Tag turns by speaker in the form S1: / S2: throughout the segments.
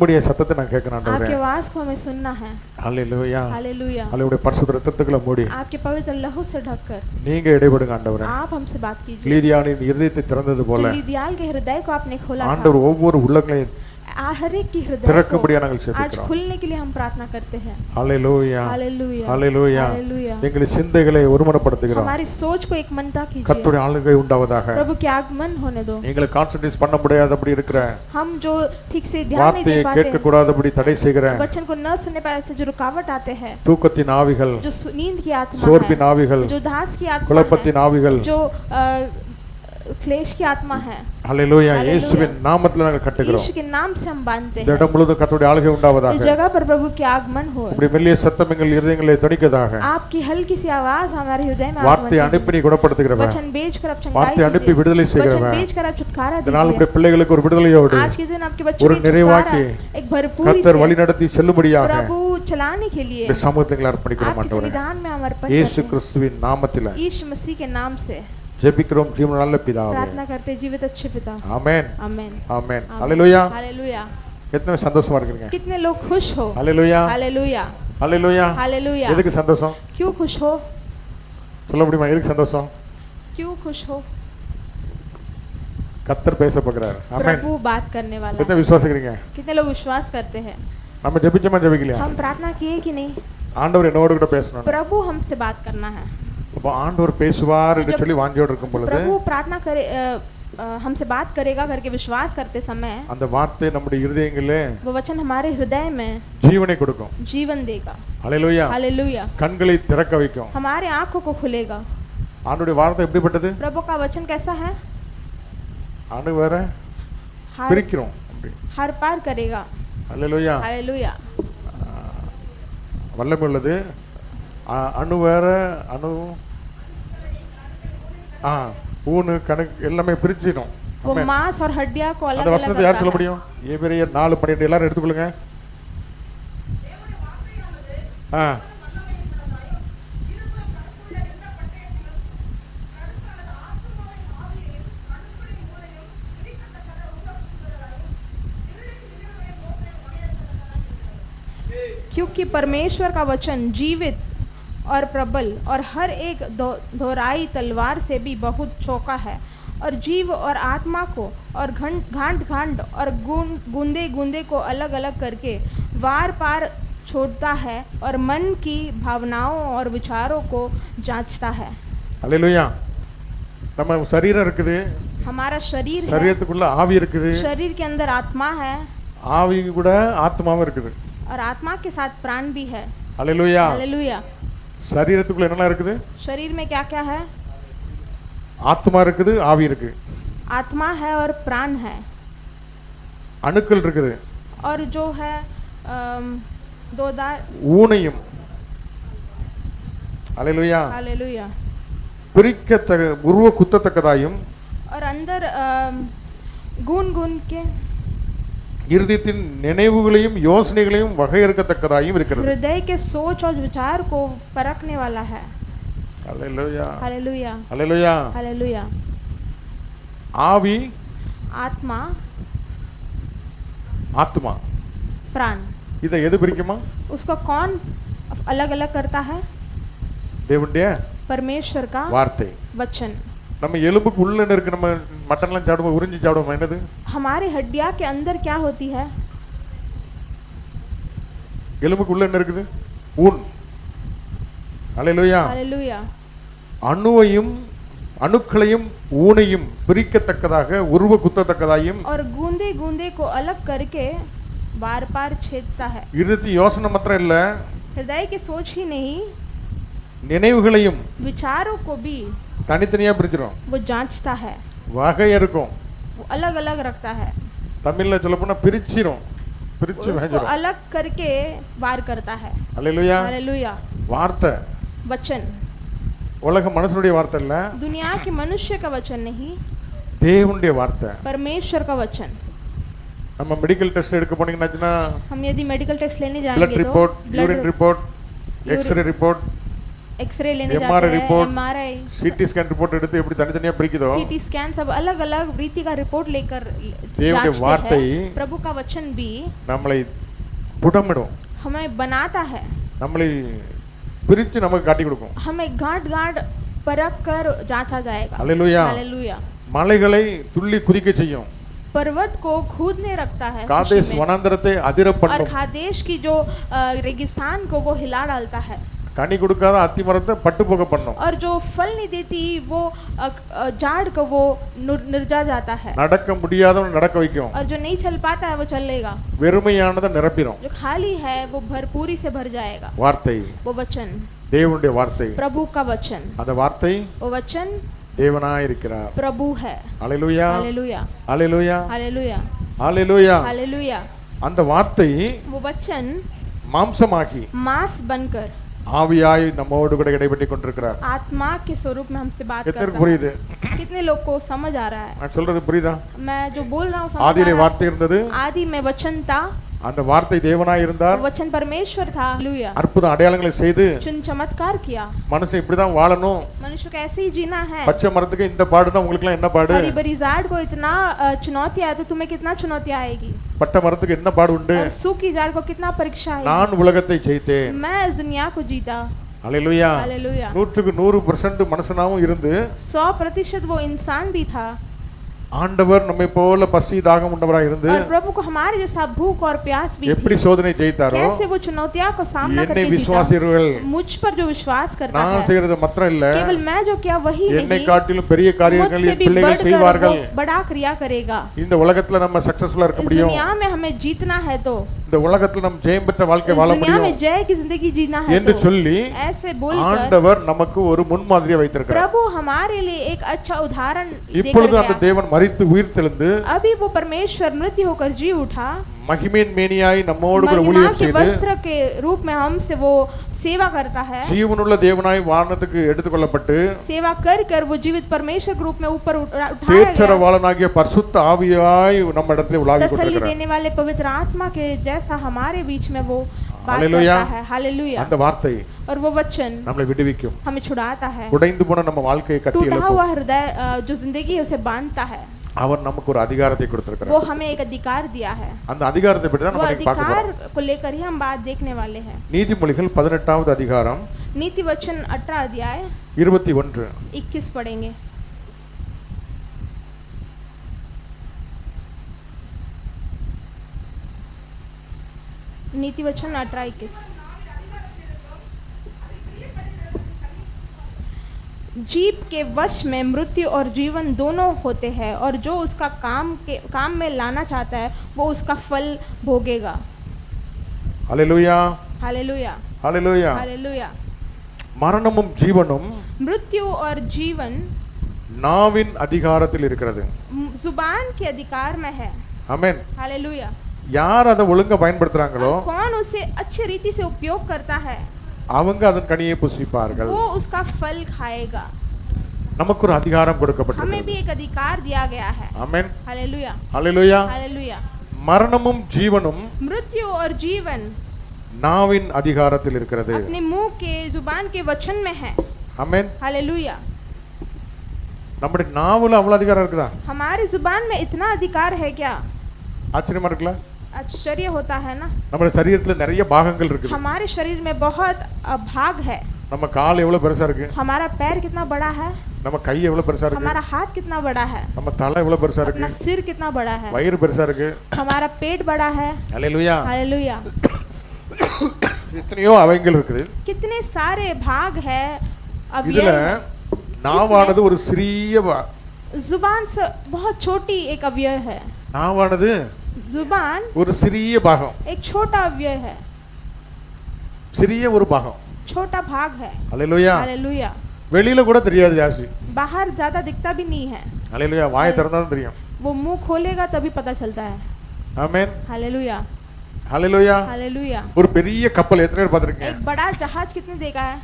S1: உம்முடைய சத்தத்தை நான் கேட்கணும் ஆண்டவரே.
S2: आपकी आवाज को हमें सुनना है.
S1: ஹalleluya.
S2: हालेलुया.
S1: உம்முடைய பரிசுத்த இரத்தத்துக்குள்ள மூடி
S2: आपके पवित्र लहू से ढककर
S1: நீங்க இடைபடுங்க ஆண்டவரே.
S2: आप हमसे बात कीजिए.
S1: லீதியானின் இதயத்தை திறந்தது போல
S2: लीदियाल के हृदय को आपने खोला था.
S1: ஆண்டவர் ஒவ்வொரு உள்ளங்களையும்
S2: हर एक की हृदय
S1: திறக்கும்படியா நாங்கள்
S2: आज
S1: ஜெபிக்கிறோம்.
S2: खुलने के लिए हम प्रार्थना करते हैं.
S1: ஹalleluya.
S2: हालेलुया.
S1: ஹalleluya.
S2: हालेलुया.
S1: எங்கள் சிந்தைகளை ஒருமனப்படுத்துகிறோம்.
S2: हमारी सोच को एक मनता कीजिए.
S1: கர்த்தருடைய ஆளுகை உண்டாவதாக.
S2: प्रभु के आगमन होने दो.
S1: எங்களை கான்சென்ட்ரேட் பண்ண முடியாதபடி இருக்கிற
S2: हम जो ठीक से ध्यान नहीं
S1: வார்த்தையை
S2: दे पाते
S1: கேட்க கூடாதபடி தடை செய்கிற
S2: वचन को न सुनने पाए से जो रुकावट आते हैं,
S1: தூக்கத்தின் ஆவிகள்,
S2: जो नींद की आत्मा
S1: சோர்வின்
S2: है,
S1: ஆவிகள்,
S2: जो दास की आत्मा
S1: குழப்பத்தின் ஆவிகள்,
S2: है, जो क्लेश की आत्मा है,
S1: ஹalleluya, இயேசுவின் நாமத்தில் நாங்கள் கட்டுகிறோம்.
S2: यीशु के नाम से हम बांधते
S1: இந்த
S2: हैं.
S1: இடம் முழுவதும் கர்த்தருடைய ஆளுகை
S2: इस
S1: உண்டாவதாக.
S2: जगह पर प्रभु के आगमन हो.
S1: இப்படி மெல்லிய சத்தம் எங்கள் இதயங்களை தொனிக்கதாக.
S2: आपकी हल्की सी आवाज हमारे हृदय में
S1: வார்த்தையை அனுப்பி நீ குணப்படுத்துகிறவன்.
S2: वचन भेजकर आप चंगाई
S1: வார்த்தையை அனுப்பி விடுதலை
S2: वचन
S1: செய்கிறவன்.
S2: भेजकर आप छुटकारा
S1: இதனால்
S2: दीजिए.
S1: உம்முடைய பிள்ளைகளுக்கு ஒரு விடுதலையோடு
S2: आज के दिन आपके बच्चों
S1: ஒரு
S2: को
S1: நிறைவாக்கி
S2: छुटकारा, एक भरपूरी
S1: கர்த்தர்
S2: से
S1: வழி நடத்தி செல்லும்படியாக
S2: प्रभु चलाने के लिए
S1: இந்த சமூகத்தை அர்ப்பணிக்கிறோம்
S2: आपके
S1: ஆண்டவரே.
S2: संविधान में हम अर्पण
S1: இயேசு
S2: करते हैं.
S1: கிறிஸ்துவின் நாமத்தில்
S2: यीशु मसीह के नाम से
S1: ஜெபிக்கிறோம் ஜீவன நல்ல பிதாவே.
S2: प्रार्थना करते जीवित अच्छे पिता.
S1: ஆமென்.
S2: आमेन.
S1: ஆமென். ஹalleluya.
S2: हालेलुया.
S1: எத்தனை சந்தோஷமா இருக்கீங்க?
S2: कितने लोग खुश हो?
S1: ஹalleluya.
S2: हालेलुया.
S1: ஹalleluya.
S2: हालेलुया.
S1: எதுக்கு சந்தோஷம்?
S2: क्यों खुश हो?
S1: சொல்ல முடியுமா எதுக்கு சந்தோஷம்?
S2: क्यों खुश हो?
S1: கர்த்தர் பேச போகிறார். ஆமென்.
S2: प्रभु बात करने वाला
S1: எத்தனை
S2: है.
S1: விசுவாசிக்கிறீங்க?
S2: कितने लोग विश्वास करते हैं?
S1: நம்ம ஜெபிச்சோமா ஜெபிக்கலையா?
S2: हम प्रार्थना किए कि नहीं?
S1: ஆண்டவர் என்னோட கூட பேசணும்.
S2: प्रभु हमसे बात करना है.
S1: அப்ப ஆண்டவர் பேசுவார் என்று சொல்லி வாஞ்சையோடு இருக்கும் பொழுது
S2: प्रभु प्रार्थना करे हमसे बात करेगा करके विश्वास करते समय
S1: அந்த வார்த்தை நம்முடைய இருதயங்களிலே
S2: वो वचन हमारे हृदय में
S1: ஜீவனை கொடுக்கும்.
S2: जीवन देगा.
S1: ஹalleluya.
S2: हालेलुया.
S1: கண்களை திறக்க வைக்கும்.
S2: हमारे आंखों को खुलेगा.
S1: ஆண்டவருடைய வார்த்தை எப்படிப்பட்டது?
S2: प्रभु का वचन कैसा है?
S1: ஆண்டவர பிரிக்கிறோம் அப்படி.
S2: हर पार करेगा.
S1: ஹalleluya.
S2: हालेलुया.
S1: வல்லமை உள்ளது. அணு வேற அணு ஊனு கணக்கு எல்லாமே பிரிச்சிடும்.
S2: वो मांस और हड्डियां को अलग
S1: அந்த
S2: अलग
S1: வசனத்தை யார் சொல்ல முடியும்? எபிரேயர் 4:12 எல்லாரும் எடுத்துக்கொள்ளுங்க.
S2: क्योंकि परमेश्वर का वचन जीवित और प्रबल और हर एक दोराई तलवार से भी बहुत चौका है और जीव और आत्मा को और घाट घाट और गूंदे गूंदे को अलग अलग करके वार पार छोड़ता है और मन की भावनाओं और विचारों को जांचता है.
S1: हालेलुया. நம்ம சரீரம் இருக்குது.
S2: हमारा शरीर है.
S1: சரீரத்துக்குள்ள ஆவி இருக்குது.
S2: शरीर के अंदर आत्मा है.
S1: ஆவி கூட ஆத்மாவும் இருக்குது.
S2: और आत्मा के साथ प्राण भी है.
S1: हालेलुया.
S2: हालेलुया.
S1: சரீரத்துக்குள்ள என்னெல்லாம் இருக்குது?
S2: शरीर में क्या क्या है?
S1: ஆத்மா இருக்குது, ஆவி இருக்கு.
S2: आत्मा है और प्राण है.
S1: அணுக்கள் இருக்குது.
S2: और जो है दो दार
S1: ஊனையும். हालेलुया.
S2: हालेलुया.
S1: பிரிக்கத்தக்க உருவ குத்தத்தக்கதாயும்
S2: और अंदर गुण गुण के
S1: இருதயத்தின் நினைவுகளையும் யோசனைகளையும் வகையறுக்கத்தக்கதாயும் இருக்கிறது.
S2: हृदय के सोच और विचार को परखने वाला है.
S1: हालेलुया.
S2: हालेलुया.
S1: हालेलुया.
S2: हालेलुया.
S1: ஆவி,
S2: आत्मा,
S1: ஆத்மா,
S2: प्राण,
S1: இதை எது பிரிக்குமா?
S2: उसको कौन अलग अलग करता है?
S1: தேவனுடைய
S2: परमेश्वर का
S1: வார்த்தை.
S2: वचन.
S1: நம்ம எலும்புக்கு உள்ள இருக்கு. நம்ம மட்டன்லாம் சாப்பிடுவோம், உறிஞ்சி சாப்பிடுவோம். என்னது?
S2: हमारे हड्डियां के अंदर क्या होती है?
S1: எலும்புக்கு உள்ள என்ன இருக்குது? ஊன். हालेलुया.
S2: हालेलुया.
S1: அணுவையும் அணுக்களையும் ஊனையும் பிரிக்கத்தக்கதாக உருவ குத்தத்தக்கதாயும்
S2: और गूंदे गूंदे को अलग करके बार बार छेदता है.
S1: இருதய யோசனை மாத்திரம் இல்ல,
S2: हृदय की सोच ही नहीं,
S1: நினைவுகளையும்
S2: विचारों को भी
S1: தனித்தனியா பிரிச்சிரும்.
S2: वो जांचता है.
S1: வகை இருக்கும்.
S2: वो अलग अलग रखता है.
S1: தமிழ்ல சொல்ல போனா பிரிச்சிரும். பிரிச்சு
S2: उसको
S1: வச்சிரும்.
S2: अलग करके बार करता है.
S1: हालेलुया.
S2: हालेलुया.
S1: வார்த்தை
S2: वचन
S1: உலக மனுஷனுடைய வார்த்தை இல்ல,
S2: दुनिया के मनुष्य का वचन नहीं,
S1: தேவனுடைய வார்த்தை.
S2: परमेश्वर का वचन.
S1: நம்ம மெடிக்கல் டெஸ்ட் எடுக்க போனீங்கன்னா
S2: हम यदि मेडिकल टेस्ट लेने
S1: ब्लड
S2: जाएंगे तो
S1: report, urine report, x ray report,
S2: x ray लेने
S1: MRI
S2: जाते हैं,
S1: report,
S2: MRI,
S1: CT scan report எடுத்து எப்படி தனித்தனியா பிரிக்குதோ
S2: सीटी स्कैन सब अलग अलग रीति का रिपोर्ट लेकर
S1: தேவனுடைய
S2: जांचते
S1: வார்த்தை
S2: हैं। प्रभु का वचन भी
S1: நம்மளை புடமிடும்,
S2: हमें बनाता है,
S1: நம்மளை பிரிச்சு நமக்கு காட்டி கொடுக்கும்.
S2: हमें गांठ गांठ परख कर जांचा जाएगा।
S1: அல்லேலூயா.
S2: हालेलुया।
S1: மலைகளை துள்ளி குதிக்க செய்யும்,
S2: पर्वत को खूदने रखता है खुशी
S1: காதேஸ்
S2: में।
S1: வனாந்தரத்தை அதிர
S2: और
S1: பண்ணும்,
S2: खादेश की जो रेगिस्तान को वो हिला डालता है,
S1: கனி கொடுக்காத அத்தி மரத்தை பட்டு போக பண்ணும்,
S2: और जो फल नहीं देती वो झाड़ को वो निर्जा जाता है,
S1: நடக்க முடியாதவன் நடக்க வைக்கும்,
S2: और जो नहीं चल पाता है वो चलेगा,
S1: வெறுமையானதை நிரப்பிடும்.
S2: जो खाली है वो भरपूरी से भर जाएगा।
S1: வார்த்தை,
S2: वो वचन,
S1: தேவனுடைய வார்த்தை,
S2: प्रभु का वचन,
S1: அந்த வார்த்தை
S2: वो वचन
S1: தேவனாய் இருக்கிறார்.
S2: प्रभु है।
S1: அல்லேலூயா,
S2: हालेलुया,
S1: அல்லேலூயா,
S2: हालेलुया,
S1: அல்லேலூயா.
S2: हालेलुया।
S1: அந்த வார்த்தை
S2: वो वचन
S1: மாம்சமாகி
S2: मांस बनकर
S1: ஆவியாய் நம்மோடு கூட இடைப்பட்டு கொண்டிருக்கிறார்.
S2: आत्मा के स्वरूप में हमसे बात
S1: எத்தனை
S2: करता
S1: புரியுது?
S2: है। कितने लोग को समझ आ रहा है
S1: நான் சொல்றது புரியுதா?
S2: मैं जो बोल रहा हूँ? समझ आ
S1: ஆதியிலே
S2: रहा है?
S1: வார்த்தை இருந்தது,
S2: आदि में वचन था,
S1: அந்த வார்த்தை தேவனாய் இருந்தார்,
S2: वचन परमेश्वर था। हालेलुया।
S1: அற்புத அடையாளங்களை செய்து
S2: चिन्ह चमत्कार किया।
S1: மனுஷன் இப்படிதான் வாழணும்,
S2: मनुष्य को ऐसे ही जीना है।
S1: பச்சை மரத்துக்கு இந்த பாடுனா உங்களுக்கு எல்லாம் என்ன பாடு,
S2: हरी भरी झाड़ को इतना चुनौती आए तो तुम्हें कितना चुनौती आएगी,
S1: பட்ட மரத்துக்கு என்ன பாடு உண்டு,
S2: और सूखी झाड़ को कितना परीक्षा आएगी।
S1: நான் உலகத்தை ஜெயித்தேன்.
S2: मैं इस दुनिया को जीता।
S1: அல்லேலூயா.
S2: हालेलुया।
S1: 100% மனுஷனாவும் இருந்து
S2: 100% वो इंसान भी था,
S1: ஆண்டவர் நம்மை போல பசி தாகம் உண்டவராய் இருந்து
S2: और प्रभु को हमारे जैसा भूख और प्यास भी
S1: எப்படி
S2: थी।
S1: சோதனை ஜெயித்தாரோ,
S2: कैसे वो चुनौतियों को सामना
S1: என்னை
S2: करके
S1: விசுவாசியர்கள்
S2: जीता। मुझ पर जो विश्वास करता
S1: நான்
S2: है,
S1: செய்யறது மாத்திரம் இல்ல,
S2: केवल मैं जो किया वही
S1: என்னை
S2: नहीं,
S1: காட்டிலும் பெரிய காரியங்கள்
S2: मुझसे
S1: என்
S2: भी
S1: பிள்ளைகள்
S2: बढ़कर
S1: செய்வார்கள்.
S2: वो बड़ा क्रिया करेगा।
S1: இந்த உலகத்துல நம்ம சக்சஸ்ஃபுல்லா இருக்க
S2: इस
S1: முடியும்,
S2: दुनिया में हमें जीतना है तो
S1: இந்த உலகத்துல நம்ம ஜெயம் பெற்ற வாழ்க்கை
S2: इस
S1: வாழ
S2: दुनिया में
S1: முடியும்
S2: जय की जिंदगी जीना है
S1: என்று
S2: तो
S1: சொல்லி
S2: ऐसे बोलकर
S1: ஆண்டவர் நமக்கு ஒரு முன்மாதிரியை வைத்திருக்கிறார்.
S2: प्रभु हमारे लिए एक अच्छा उदाहरण
S1: இப்பொழுது
S2: देकर
S1: அந்த
S2: गया।
S1: தேவன் மரித்து உயிர் தெழுந்து
S2: अभी वो परमेश्वर मृत्यु होकर जी उठा,
S1: மகிமையின் மேனியாய் நம்மோடு கூட
S2: महिमा
S1: ஊழியம்
S2: के
S1: செய்து
S2: वस्त्र के रूप में हमसे वो सेवा करता है।
S1: ஜீவனுள்ள தேவனாய் வானத்துக்கு எடுத்துக்கொள்ளப்பட்டு
S2: सेवा कर वो जीवित परमेश्वर के रूप में ऊपर उठाया गया।
S1: தேற்றரவாளனாகிய பரிசுத்த ஆவியாய் நம்ம இடத்துல உலாவிக்
S2: तसल्ली
S1: கொண்டிருக்கிறார்.
S2: देने वाले पवित्र आत्मा के जैसा हमारे बीच में वो बात
S1: हालेलुया।
S2: करता है। हालेलुया।
S1: அந்த வார்த்தை
S2: और वो वचन
S1: நம்மளை விடுவிக்கும்,
S2: हमें छुड़ाता है।
S1: உடைந்து போன நம்ம வாழ்க்கையை கட்டி
S2: टूटा
S1: எழுப்பும்.
S2: हुआ हृदय जो जिंदगी है उसे बांधता है।
S1: அவர் நமக்கு ஒரு அதிகாரத்தை
S2: वो
S1: கொடுத்திருக்கிறார்.
S2: हमें एक अधिकार दिया है।
S1: அந்த அதிகாரத்தை பற்றி தான்
S2: वो
S1: நம்ம இன்னைக்கு பார்க்க
S2: अधिकार
S1: போறோம்.
S2: को लेकर ही हम बात देखने वाले हैं।
S1: நீதிமொழிகள் 18வது அதிகாரம்
S2: नीति वचन 18 अध्याय
S1: 21.
S2: 21 पढ़ेंगे। नीति वचन 18:21। जीव के वश में मृत्यु और जीवन दोनों होते हैं, और जो उसका काम में लाना चाहता है वो उसका फल भोगेगा।
S1: அல்லேலூயா,
S2: हालेलुया,
S1: அல்லேலூயா.
S2: हालेलुया।
S1: மரணமும் ஜீவனும்
S2: मृत्यु और जीवन
S1: நாவின் அதிகாரத்தில் இருக்கிறது.
S2: जुबान के अधिकार में है।
S1: ஆமென்.
S2: हालेलुया।
S1: யார் அதை ஒழுங்கா பயன்படுத்துறாங்களோ
S2: कौन उसे अच्छी रीति से उपयोग करता है
S1: அவங்க அதன் கனியை புசிப்பார்கள்.
S2: वो उसका फल खाएगा।
S1: நமக்கு ஒரு அதிகாரம்
S2: हमें
S1: கொடுக்கப்பட்டிருக்கிறது.
S2: भी एक अधिकार दिया गया है।
S1: ஆமென்.
S2: हालेलुया,
S1: அல்லேலூயா.
S2: हालेलुया।
S1: மரணமும் ஜீவனும்
S2: मृत्यु और जीवन
S1: நாவின் அதிகாரத்தில் இருக்கிறது.
S2: अपने मुंह के जुबान के वचन में है।
S1: ஆமென்.
S2: हालेलुया।
S1: நம்முடைய நாவுல அவ்வளவு அதிகாரம் இருக்குதா?
S2: हमारी जुबान में इतना अधिकार है क्या?
S1: ஆச்சரியமா இருக்குல்ல?
S2: आश्चर्य होता है ना।
S1: நம்முடைய சரீரத்துல நிறைய பாகங்கள் இருக்குது.
S2: हमारे शरीर में बहुत भाग है।
S1: நம்ம கால் எவ்வளவு பெருசா இருக்கு,
S2: हमारा पैर कितना बड़ा है,
S1: நம்ம கை எவ்வளவு பெருசா இருக்கு,
S2: हमारा हाथ कितना बड़ा है,
S1: நம்ம தலை எவ்வளவு பெருசா
S2: अपना
S1: இருக்கு,
S2: सिर कितना बड़ा है,
S1: வயிறு பெருசா இருக்கு.
S2: हमारा पेट बड़ा है।
S1: அல்லேலூயா.
S2: हालेलुया।
S1: எத்தனையோ அவைகள் இருக்குது.
S2: कितने सारे भाग है।
S1: இதுல
S2: अवयव
S1: நாவானது ஒரு சிறிய
S2: जुबान से बहुत छोटी एक अवयव है।
S1: நாவானது
S2: जुबान
S1: ஒரு சிறிய பாகம்,
S2: एक छोटा अवयव है,
S1: சிறிய ஒரு பாகம்.
S2: छोटा भाग है।
S1: அல்லேலூயா.
S2: हालेलुया।
S1: வெளியில கூட தெரியாது ஜாஸ்தி.
S2: बाहर ज्यादा दिखता भी नहीं है।
S1: அல்லேலூயா. வாயை திறந்தா தான் தெரியும்.
S2: वो मुंह खोलेगा तभी पता चलता है।
S1: ஆமென்.
S2: हालेलुया,
S1: அல்லேலூயா.
S2: हालेलुया।
S1: ஒரு பெரிய கப்பல் எத்தனை பேர் பார்த்திருக்கீங்க?
S2: एक बड़ा जहाज कितने देखा है?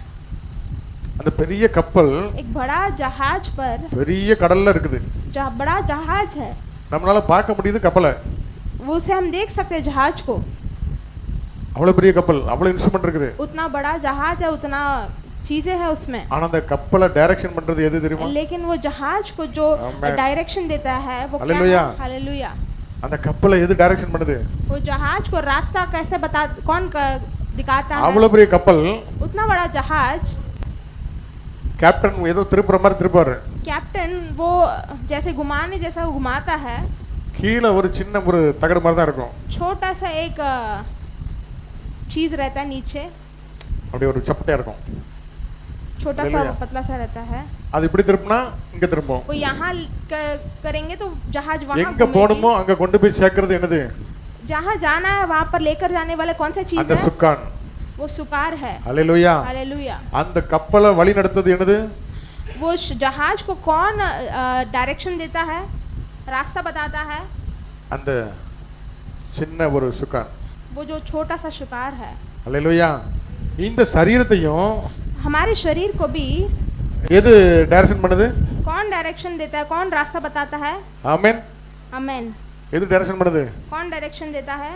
S1: அந்த பெரிய கப்பல்
S2: एक बड़ा जहाज पर
S1: பெரிய கடல்ல இருக்குது.
S2: बड़ा जहाज है,
S1: நம்மளால பார்க்க முடியுது கப்பலை.
S2: वो उसे हम देख सकते हैं जहाज को।
S1: அவ்வளவு பெரிய கப்பல், அவ்வளவு இன்ஸ்ட்ருமெண்ட் இருக்குது.
S2: उतना बड़ा जहाज है, उतना चीजें हैं उसमें,
S1: ஆனா அந்த கப்பலை டைரக்ஷன் பண்றது எது தெரியுமா?
S2: लेकिन वो जहाज को जो
S1: Amen.
S2: डायरेक्शन देता है वो क्या
S1: Hallelujah.
S2: है? हालेलुया।
S1: அந்த கப்பலை எது டைரக்ஷன் பண்ணுது?
S2: वो जहाज को रास्ता कैसे दिखाता है?
S1: அவ்வளவு பெரிய கப்பல்,
S2: उतना बड़ा जहाज,
S1: கேப்டன் ஏதோ திருப்புற மாதிரி திருப்பாரு,
S2: कैप्टन वो जैसे घुमाने जैसा वो घुमाता है,
S1: கீழே ஒரு சின்ன ஒரு தகடு மாதிரி தான் இருக்கும்,
S2: छोटा सा एक चीज रहता है नीचे,
S1: அப்படியே ஒரு சப்பட்டையா இருக்கும்,
S2: छोटा सा पतला सा रहता है,
S1: அது இப்படி திருப்பினா இங்க திரும்பும்,
S2: वो यहाँ करेंगे तो जहाज वहाँ
S1: எங்க போணுமோ அங்க கொண்டு போய் சேர்க்கிறது என்னது?
S2: जहाँ जाना है वहाँ पर लेकर जाने वाला कौन सा चीज
S1: அந்த
S2: है?
S1: சுக்கான்,
S2: वो सुकार है।
S1: ஹalleluya।
S2: हालेलुया।
S1: அந்த கப்பலை வழி நடத்துறது என்னது?
S2: वो जहाज को कौन डायरेक्शन देता है, रास्ता बताता है?
S1: அந்த சின்ன ஒரு சுக்கான்,
S2: वो जो छोटा सा सुकार है।
S1: ஹalleluya। இந்த சரீரத்தையும்
S2: हमारे शरीर को भी
S1: எது டைரக்ஷன் பண்ணுது?
S2: कौन डायरेक्शन देता है, कौन रास्ता बताता है?
S1: ஆமென்।
S2: आमेन।
S1: எது டைரக்ஷன் பண்ணுது?
S2: कौन डायरेक्शन देता है?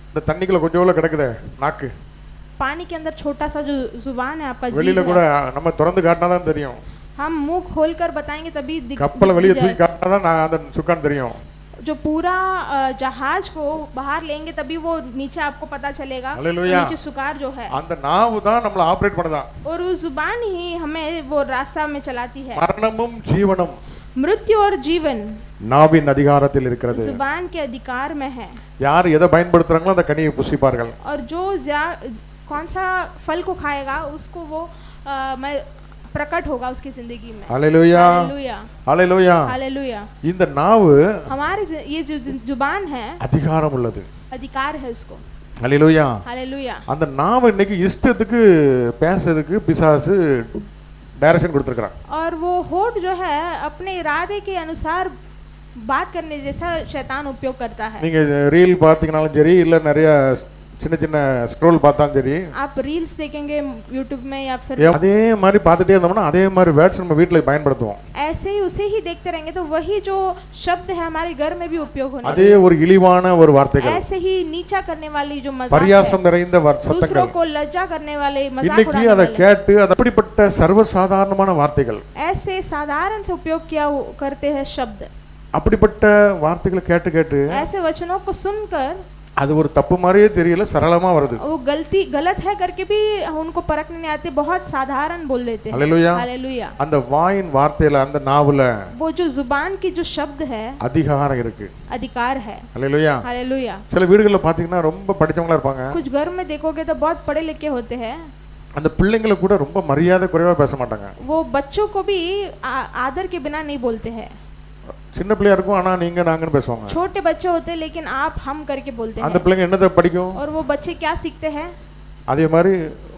S1: இந்த தண்ணிக்குள்ள கொஞ்சோல கிடக்குதே நாக்கு,
S2: पानी के अंदर छोटा सा जो जुबान है आपका,
S1: வெளியில
S2: जीभ
S1: கூட
S2: है।
S1: நம்ம திறந்து காட்டினா தான் தெரியும்,
S2: हम मुंह खोलकर बताएंगे तभी
S1: கப்பலை வெளியே
S2: दिख
S1: தூக்கி
S2: जाएगा।
S1: காட்டினா தான் அந்த சுக்கான் தெரியும்,
S2: जो पूरा जहाज को बाहर लेंगे तभी वो नीचे आपको पता चलेगा,
S1: हालेलुया।
S2: नीचे सुकार जो है,
S1: அந்த நாவு தான் நம்மள ஆபரேட் பண்ணுதா,
S2: और वो जुबान ही हमें वो रास्ता में चलाती है।
S1: மரணமும் ஜீவனும்
S2: मृत्यु और जीवन
S1: நாவின் அதிகாரத்தில் இருக்கிறது,
S2: जुबान के अधिकार में है,
S1: யார் எதை பயன்படுத்துறாங்களோ அந்த கனியை புசிப்பார்கள்,
S2: और जो कौन सा फल को खाएगा उसको वो मैं प्रकट होगा उसकी जिंदगी में।
S1: Hallelujah,
S2: hallelujah,
S1: hallelujah.
S2: हालेलुया।
S1: இந்த நாவு
S2: हमारे ये जो जुबान है
S1: அதிகாரம் உள்ளது,
S2: अधिकार है उसको।
S1: हालेलुया।
S2: हालेलुया।
S1: அந்த நாவு இன்னைக்கு இஷ்டத்துக்கு பேசுறதுக்கு பிசாசு டைரக்ஷன் கொடுத்திருக்கான்,
S2: और वो होठ जो है अपने इरादे के अनुसार बात करने जैसा शैतान उपयोग करता है।
S1: நீங்க ரீல் பாத்தீங்கனாலும் சரி, இல்ல நிறைய சின்ன சின்ன ஸ்க்ரோல் பார்த்தாலும் சரி,
S2: आप रील्स देखेंगे यूट्यूब में या फिर
S1: அதே மாதிரி பார்த்துட்டே இருந்தோம்னா அதே மாதிரி வேர்ட்ஸ் நம்ம வீட்ல பயன்படுத்துவோம்,
S2: ऐसे ही उसे ही देखते रहेंगे तो वही जो शब्द है हमारे घर में भी उपयोग होने
S1: அதே ஒரு இழிவான ஒரு வார்த்தைகள்,
S2: ऐसे ही नीचा करने वाली जो मजाक है,
S1: பரியாசம் நிறைந்த
S2: दूसरों
S1: சத்தங்கள்,
S2: को लज्जा करने वाले, मजाक
S1: இன்னைக்கு
S2: उड़ाने
S1: அதை
S2: वाले,
S1: கேட்டு அது அப்படிப்பட்ட சர்வசாதாரணமான வார்த்தைகள்,
S2: ऐसे साधारण से उपयोग किया करते हैं शब्द,
S1: அப்படிப்பட்ட வார்த்தைகளை கேட்டு கேட்டு
S2: ऐसे वचनों को सुनकर
S1: அது ஒரு தப்பு மாதிரியே தெரியல, சரளமா வருது,
S2: वो गलत है करके भी उनको परखने नहीं आते, बहुत साधारण बोल देते हैं।
S1: हालेलुया।
S2: हालेलुया।
S1: அந்த வாயின் வார்த்தையில அந்த நாவுல
S2: वो जो जुबान की जो शब्द है
S1: அதிகாரம் இருக்கு,
S2: अधिकार है।
S1: हालेलुया।
S2: हालेलुया।
S1: சில வீடுகள்ல பாத்தீங்கன்னா ரொம்ப படிச்சவங்களா இருப்பாங்க,
S2: कुछ घर में देखोगे तो बहुत पढ़े लिखे होते हैं,
S1: அந்த பிள்ளைங்களை கூட ரொம்ப மரியாதை குறைவா பேச மாட்டாங்க,
S2: वो बच्चों को भी आदर के बिना नहीं बोलते हैं,
S1: சின்ன பிள்ளையா இருக்கும் ஆனா நீங்க நாங்கன்னு பேசுவாங்க,
S2: छोटे बच्चे होते हैं लेकिन आप हम करके बोलते
S1: அந்த
S2: हैं,
S1: பிள்ளைங்க என்னதை படிக்கும்?
S2: और वो बच्चे क्या सीखते हैं?
S1: அதே மாதிரி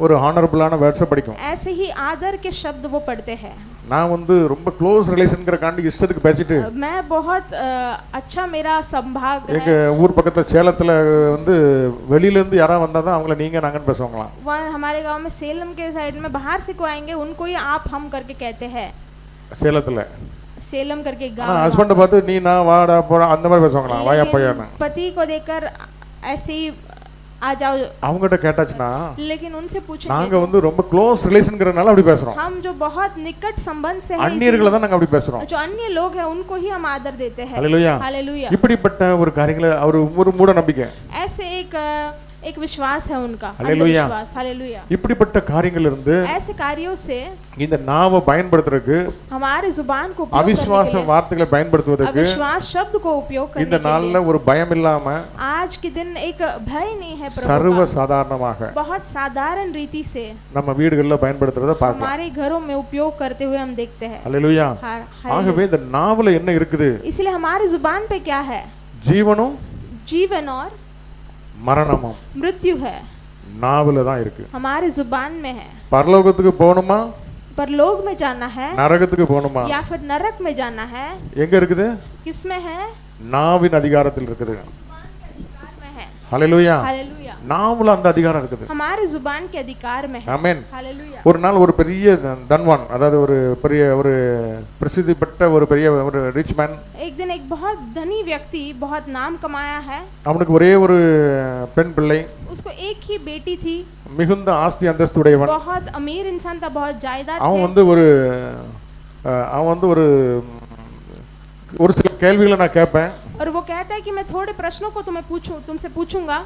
S1: ஒரு ஹானரபிளான வேர்ட்ஸை படிக்கும்,
S2: ऐसे ही आदर के शब्द वो पढ़ते हैं।
S1: நான் வந்து ரொம்ப க்ளோஸ் ரிலேஷன்ங்கிற காண்டி இஷ்டத்துக்கு பேசிட்டு
S2: मैं बहुत अच्छा मेरा संभाग
S1: எங்க
S2: है,
S1: ஊர் பக்கத்துல சேலத்துல வந்து வெளியில இருந்து யாராவது வந்தா தான் அவங்கள நீங்க நாங்கன்னு பேசுவாங்களாம்,
S2: वहाँ हमारे गांव में सेलम के साइड में बाहर से कोई आएंगे उनको ही आप हम करके कहते हैं,
S1: சேலத்துல,
S2: सेलम करके
S1: ஆனா
S2: गांव है
S1: ஹஸ்பண்ட பார்த்து நீ நான் வாடா போடா அந்த மாதிரி பேசுவாங்களாம், வாயா பையான்னு,
S2: लेकिन पति को देखकर ऐसे ही आ जाओ,
S1: அவங்ககிட்ட கேட்டாச்சுன்னா
S2: लेकिन उनसे पूछेंगे
S1: நாங்க வந்து ரொம்ப க்ளோஸ் ரிலேஷன்ங்கிறனால அப்படி பேசுறோம்,
S2: हम जो बहुत निकट संबंध से हैं,
S1: அந்நியர்களை தான் நாங்க அப்படி பேசுறோம்,
S2: जो अन्य लोग हैं उनको ही हम आदर देते हैं।
S1: हालेलुया।
S2: हालेलुया।
S1: இப்படிப்பட்ட ஒரு காரியங்களை அவர் ஒரு மூட நம்பிக்கை,
S2: ऐसे एक विश्वास है उनका,
S1: हालेलुया।
S2: अंधविश्वास। हालेलुया।
S1: இப்படிப்பட்ட காரியங்கள் இருந்து
S2: ऐसे कार्यों से
S1: இந்த நாவை பயன்படுத்துறதுக்கு,
S2: हमारे जुबान को उपयोग
S1: அவிசுவாச
S2: करने के लिए,
S1: வார்த்தைகளை பயன்படுத்துவதற்கு
S2: अविश्वास शब्द को उपयोग
S1: இந்த
S2: करने के
S1: நாள்ல
S2: लिए
S1: ஒரு பயம் இல்லாம
S2: आज के दिन एक भय नहीं है प्रभु
S1: சர்வ
S2: का,
S1: சாதாரணமாக
S2: बहुत साधारण रीति से
S1: நம்ம வீடுகள்ல பயன்படுத்துறத பார்க்கலாம்,
S2: हमारे घरों में उपयोग करते हुए हम देखते हैं।
S1: அல்லேலூயா। ஆகவே இந்த நாவுல என்ன இருக்குது?
S2: इसलिए हमारी जुबान पे क्या है?
S1: ஜீவனும்
S2: जीवन और
S1: மரணமும்
S2: मृत्यु है,
S1: நாவுல தான் இருக்கு,
S2: हमारे जुबान में है।
S1: பரலோகத்துக்கு போகணுமா,
S2: परलोक में जाना है
S1: நரகத்துக்கு போகணுமா,
S2: या फिर नरक में जाना है,
S1: எங்க இருக்குது?
S2: किसमें है?
S1: நாவின் அதிகாரத்தில் இருக்குது,
S2: अधिकार में है।
S1: அல்லேலூயா।
S2: हालेलुया।
S1: நாவுல அந்த அதிகாரம் இருக்குது,
S2: हमारे जुबान के अधिकार में है।
S1: ஆமென்।
S2: हालेलुया।
S1: ஒரு நாள் ஒரு பெரிய தன்வான், அதாவது ஒரு பெரிய ஒரு பிரசித்தி பெற்ற ஒரு பெரிய ஒரு ரிச் மேன்,
S2: एक दिन एक बहुत धनी व्यक्ति बहुत नाम कमाया है,
S1: அவனுக்கு ஒரே ஒரு பெண் பிள்ளை,
S2: उसको एक ही बेटी थी,
S1: மிகுந்த ஆஸ்தி அந்தஸ்து உடையவன்.
S2: बहुत अमीर इंसान था, बहुत जायदाद
S1: அவன்
S2: थे।
S1: வந்து ஒரு சில கேள்விகளை நான் கேட்பேன்.
S2: और वो कहता है कि मैं थोड़े प्रश्नों को तुमसे पूछूंगा,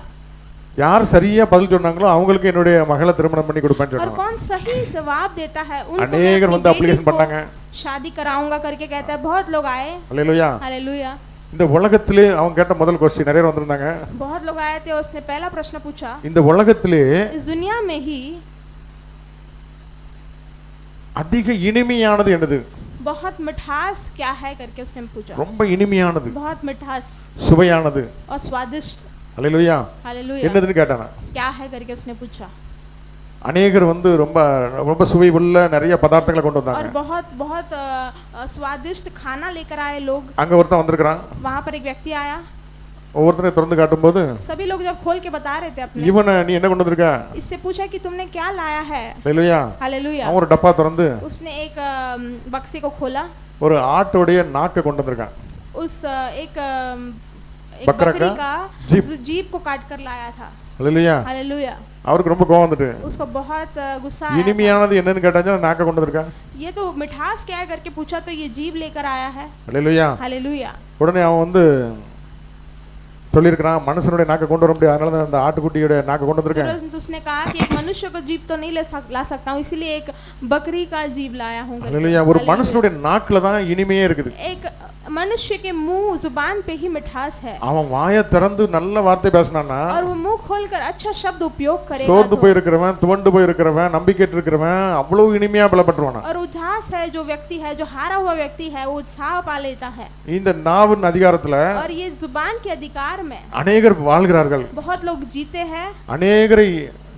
S1: யார் சரியா பதில் சொன்னாங்களோ அவங்களுக்கு என்னுடைய மகளை திருமணம் பண்ணி கொடுப்பேன்னு
S2: और
S1: சொன்னாங்க.
S2: कौन सही जवाब देता है उनको मैं
S1: अनेकर
S2: अपनी
S1: வந்து
S2: बेटी
S1: அப்ளிகேஷன்
S2: को
S1: பண்ணாங்க.
S2: शादी कराऊंगा करके कहता है। बहुत लोग आए,
S1: அல்லேலூயா.
S2: हालेलुया।
S1: இந்த உலகத்திலே அவங்க கேட்ட முதல் क्वेश्चन நிறைய பேர் வந்திருந்தாங்க.
S2: बहुत लोग आए थे, उसने पहला प्रश्न पूछा,
S1: இந்த உலகத்திலே
S2: इस दुनिया में ही
S1: அதிக இனிமையானது என்னது?
S2: बहुत मिठास क्या है करके उसने पूछा।
S1: ரொம்ப இனிமையானது,
S2: बहुत मिठास
S1: சுவையானது,
S2: और स्वादिष्ट,
S1: அல்லேலூயா,
S2: हालेलुया,
S1: என்னதுன்னு கேட்டானா.
S2: क्या है करके उसने पूछा।
S1: அநேகர் வந்து ரொம்ப ரொம்ப சுவை உள்ள நிறைய பதார்த்தங்களை கொண்டு
S2: और
S1: வந்தாங்க.
S2: बहुत बहुत स्वादिष्ट खाना लेकर आए लोग।
S1: அங்க ஒருத்தன் வந்திருக்கான்.
S2: वहाँ पर एक व्यक्ति आया,
S1: ஒவ்வொருத்தரை திறந்து காட்டும்போது
S2: सभी लोग जब खोल के बता रहे थे अपने,
S1: இவனை நீ என்ன கொண்டு வந்திருக்க?
S2: इससे पूछा कि तुमने क्या लाया है।
S1: அல்லேலூயா.
S2: हालेलुया।
S1: அவன் ஒரு டப்பா திறந்து
S2: उसने एक बक्से को खोला,
S1: ஒரு ஆட்டோடைய நாக்கை கொண்டு வந்திருக்கான்.
S2: उस एक
S1: बकरा
S2: बकरी
S1: का
S2: का
S1: जीभ।
S2: जीभ को काट कर लाया था।
S1: அல்லேலூயா.
S2: हालेलुया।
S1: அவருக்கு ரொம்ப கோவம் வந்துட்டு
S2: उसको बहुत गुस्सा आया था।
S1: இனிமையானது என்னன்னு கேட்டாங்க, நாக்கை கொண்டு வந்திருக்கான்.
S2: ये तो मिठास क्या है करके पूछा तो ये जीभ लेकर आया है।
S1: அல்லேலூயா.
S2: हालेलुया।
S1: உடனே அவன் வந்து சொல்லியிருக்கிறான், மனுஷனுடைய நாக்கை கொண்டு வர முடியாது, அதனால தான் அந்த ஆட்டுக்குட்டியோட நாக்கை கொண்டு வந்திருக்கேன்.
S2: तुरंत उसने कहा कि एक मनुष्य को जीभ तो नहीं ला सकता हूँ, इसीलिए एक बकरी का जीभ लाया हूँ।
S1: அல்லேலூயா. ஒரு மனுஷனுடைய நாக்குல தான் இனிமையே இருக்குது.
S2: एक मनुष्य के मुंह जुबान पे ही मिठास है,
S1: அவன் வாயை திறந்து நல்ல வார்த்தை பேசினான்னா,
S2: और वो मुंह खोलकर अच्छा शब्द उपयोग करेगा
S1: சோர்ந்து
S2: तो,
S1: போய் இருக்கிறவன், துவண்டு போய் இருக்கிறவன், நம்பிக்கையற்று இருக்கிறவன் அவ்வளவு இனிமையா பலப்பட்டுவானா.
S2: और उदास है जो व्यक्ति है, जो हारा हुआ व्यक्ति है, वो उत्साह पा लेता है।
S1: இந்த நாவின் அதிகாரத்துல
S2: और ये जुबान के अधिकार में
S1: அநேகர் வாழ்கிறார்கள்,
S2: बहुत लोग जीते हैं,
S1: அநேகரை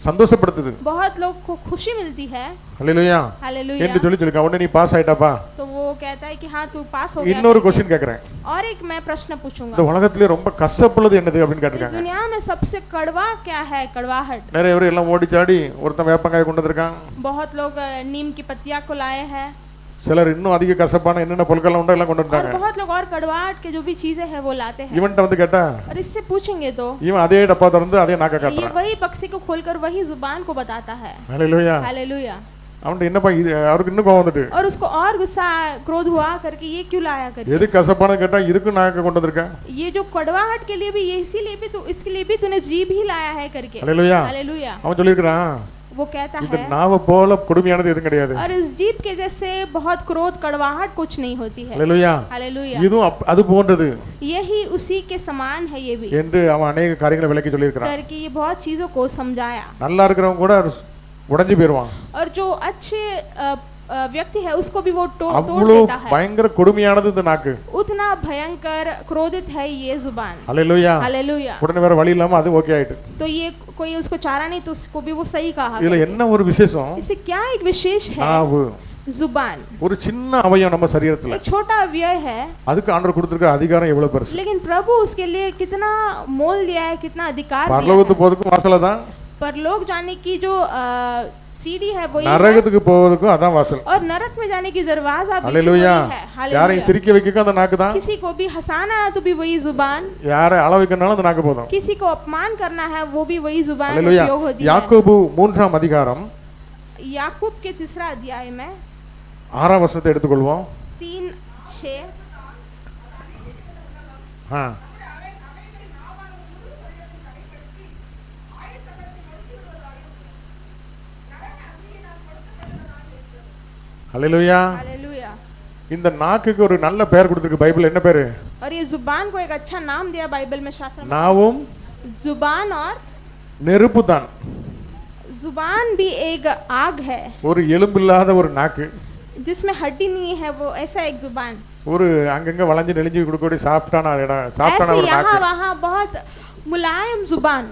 S1: சந்தோஷப்படுத்துது.
S2: बहुत लोग को खुशी मिलती है।
S1: அல்லேலூயா.
S2: हालेलुया।
S1: என்று சொல்லிருக்கா. உடனே நீ பாஸ் ஆயிட்டாப்பா.
S2: तो वो कहता है कि हाँ तू पास हो गया।
S1: இன்னொரு क्वेश्चन கேக்குறேன்.
S2: और एक मैं प्रश्न
S1: இந்த
S2: पूछूंगा,
S1: உலகத்திலே ரொம்ப கசப்புள்ளது என்னது அப்படின்னு
S2: इस
S1: கேட்டிருக்காங்க.
S2: दुनिया में सबसे कड़वा क्या है? कड़वाहट।
S1: நிறைய பேர் எல்லாம் ஓடி சாடி ஒருத்தன் வேப்பங்காய் கொண்டு வந்திருக்கான்.
S2: बहुत लोग नीम की पत्तियां को लाए हैं,
S1: சிலர் இன்னும் அதிக கசப்பான என்னென்ன பொருட்கள் உண்டோ எல்லாம் கொண்டு
S2: और
S1: வந்தாங்க.
S2: बहुत लोग और कड़वाहट के जो भी चीजें हैं वो लाते हैं।
S1: இவன்ட்ட வந்து கேட்டா
S2: और इससे पूछेंगे तो
S1: இவன் அதே டப்பா திறந்து அதே நாக்க
S2: ये
S1: காட்டுறான்.
S2: वही बक्से को खोलकर वही जुबान को बताता है।
S1: ஹalleluya.
S2: हालेलुया।
S1: அவன்ட்ட என்னப்பா இது, அவருக்கு இன்னும் கோவம் வந்துட்டு,
S2: और उसको और गुस्सा क्रोध हुआ करके ये क्यों लाया करके।
S1: எது கசப்பான கேட்டா இதுக்கு நாக்க கொண்டு வந்திருக்க.
S2: ये जो कड़वाहट के लिए भी ये इसीलिए भी तो इसके लिए भी तूने जीभ ही लाया है करके।
S1: ஹalleluya.
S2: हालेलुया।
S1: அவன் சொல்லிருக்கான்,
S2: वो कहता
S1: இந்த
S2: है,
S1: நாவ போல கொடுமையானது எதுவும் கிடையாது.
S2: और इस जीभ के जैसे बहुत क्रोध कड़वाहट कुछ नहीं होती है।
S1: ஹalleluya.
S2: हालेलुया।
S1: இதுவும் அது போன்றது
S2: यही उसी के समान है ये भी
S1: என்று அவன் अनेक காரியங்களை விளக்கி சொல்லியிருக்கான்.
S2: करके ये बहुत चीजों को समझाया।
S1: நல்லா இருக்கிறவங்க கூட உடைஞ்சு போயிடுவான்.
S2: और जो अच्छे व्यक्ति है उसको भी वो तोड़
S1: அவ்வளவு
S2: देता है।
S1: பயங்கர கொடுமையானது இந்த நாக்கு.
S2: उतना भयंकर क्रोधित है ये जुबान।
S1: ஹalleluya.
S2: हालेलुया।
S1: உடனே வேற வழி இல்லாம அது ஓகே ஆயிட்டு.
S2: तो ये कोई उसको चारा नहीं तो उसको भी वो सही कहा।
S1: இதுல என்ன ஒரு விசேஷம்?
S2: इससे क्या एक विशेष है?
S1: நாவு
S2: जुबान
S1: ஒரு சின்ன அவயம் நம்ம சரீரத்துல,
S2: एक छोटा अवयव है,
S1: அதுக்கு ஆண்டவர் கொடுத்திருக்கிற அதிகாரம் எவ்வளவு பெருசு.
S2: लेकिन प्रभु उसके लिए कितना मोल दिया है, कितना अधिकार दिया
S1: பரலோகத்துக்கு
S2: है।
S1: போறதுக்கும் வாசல தான்,
S2: परलोक जाने की जो सीढ़ी है वही है,
S1: நரகத்துக்கு போவதுக்கும் அதான் வாசல்.
S2: और नरक में जाने की दरवाजा भी
S1: ஹalleluya.
S2: वही है।
S1: யாரை
S2: हालेलुया।
S1: சிரிக்க வைக்க அந்த நாக்கு தான்,
S2: किसी को भी हंसाना है तो भी वही जुबान,
S1: யாரை அள வைக்கனாலும் அந்த நாக்கு போதும்.
S2: किसी को अपमान करना है वो भी वही जुबान
S1: ஹalleluya.
S2: उपयोग होती है।
S1: யாக்கோபு 3ஆம் அதிகாரம்
S2: याकूब के 3 अध्याय में
S1: 6ஆம் வசனத்தை எடுத்துக்கொள்வோம்.
S2: 3:6
S1: ஹalleluya.
S2: हालेलुया।
S1: இந்த நாக்குக்கு ஒரு நல்ல பெயர் கொடுத்திருக்கு பைபிள். என்ன பேரு?
S2: और ये जुबान को एक अच्छा नाम दिया बाइबल में, शास्त्र में।
S1: நாவும்
S2: जुबान और
S1: நெருப்பு தான்.
S2: जुबान भी एक आग है,
S1: ஒரு எலும்பில்லாத ஒரு நாக்கு,
S2: जिसमें हड्डी नहीं है, वो ऐसा एक जुबान,
S1: ஒரு அங்கங்க வளைஞ்சு நெளிஞ்சு கொடுக்கக்கூடிய சாஃப்டான இடம், சாஃப்டான
S2: ऐसे
S1: ஒரு
S2: यहाँ
S1: நாக்கு.
S2: वहाँ बहुत मुलायम जुबान।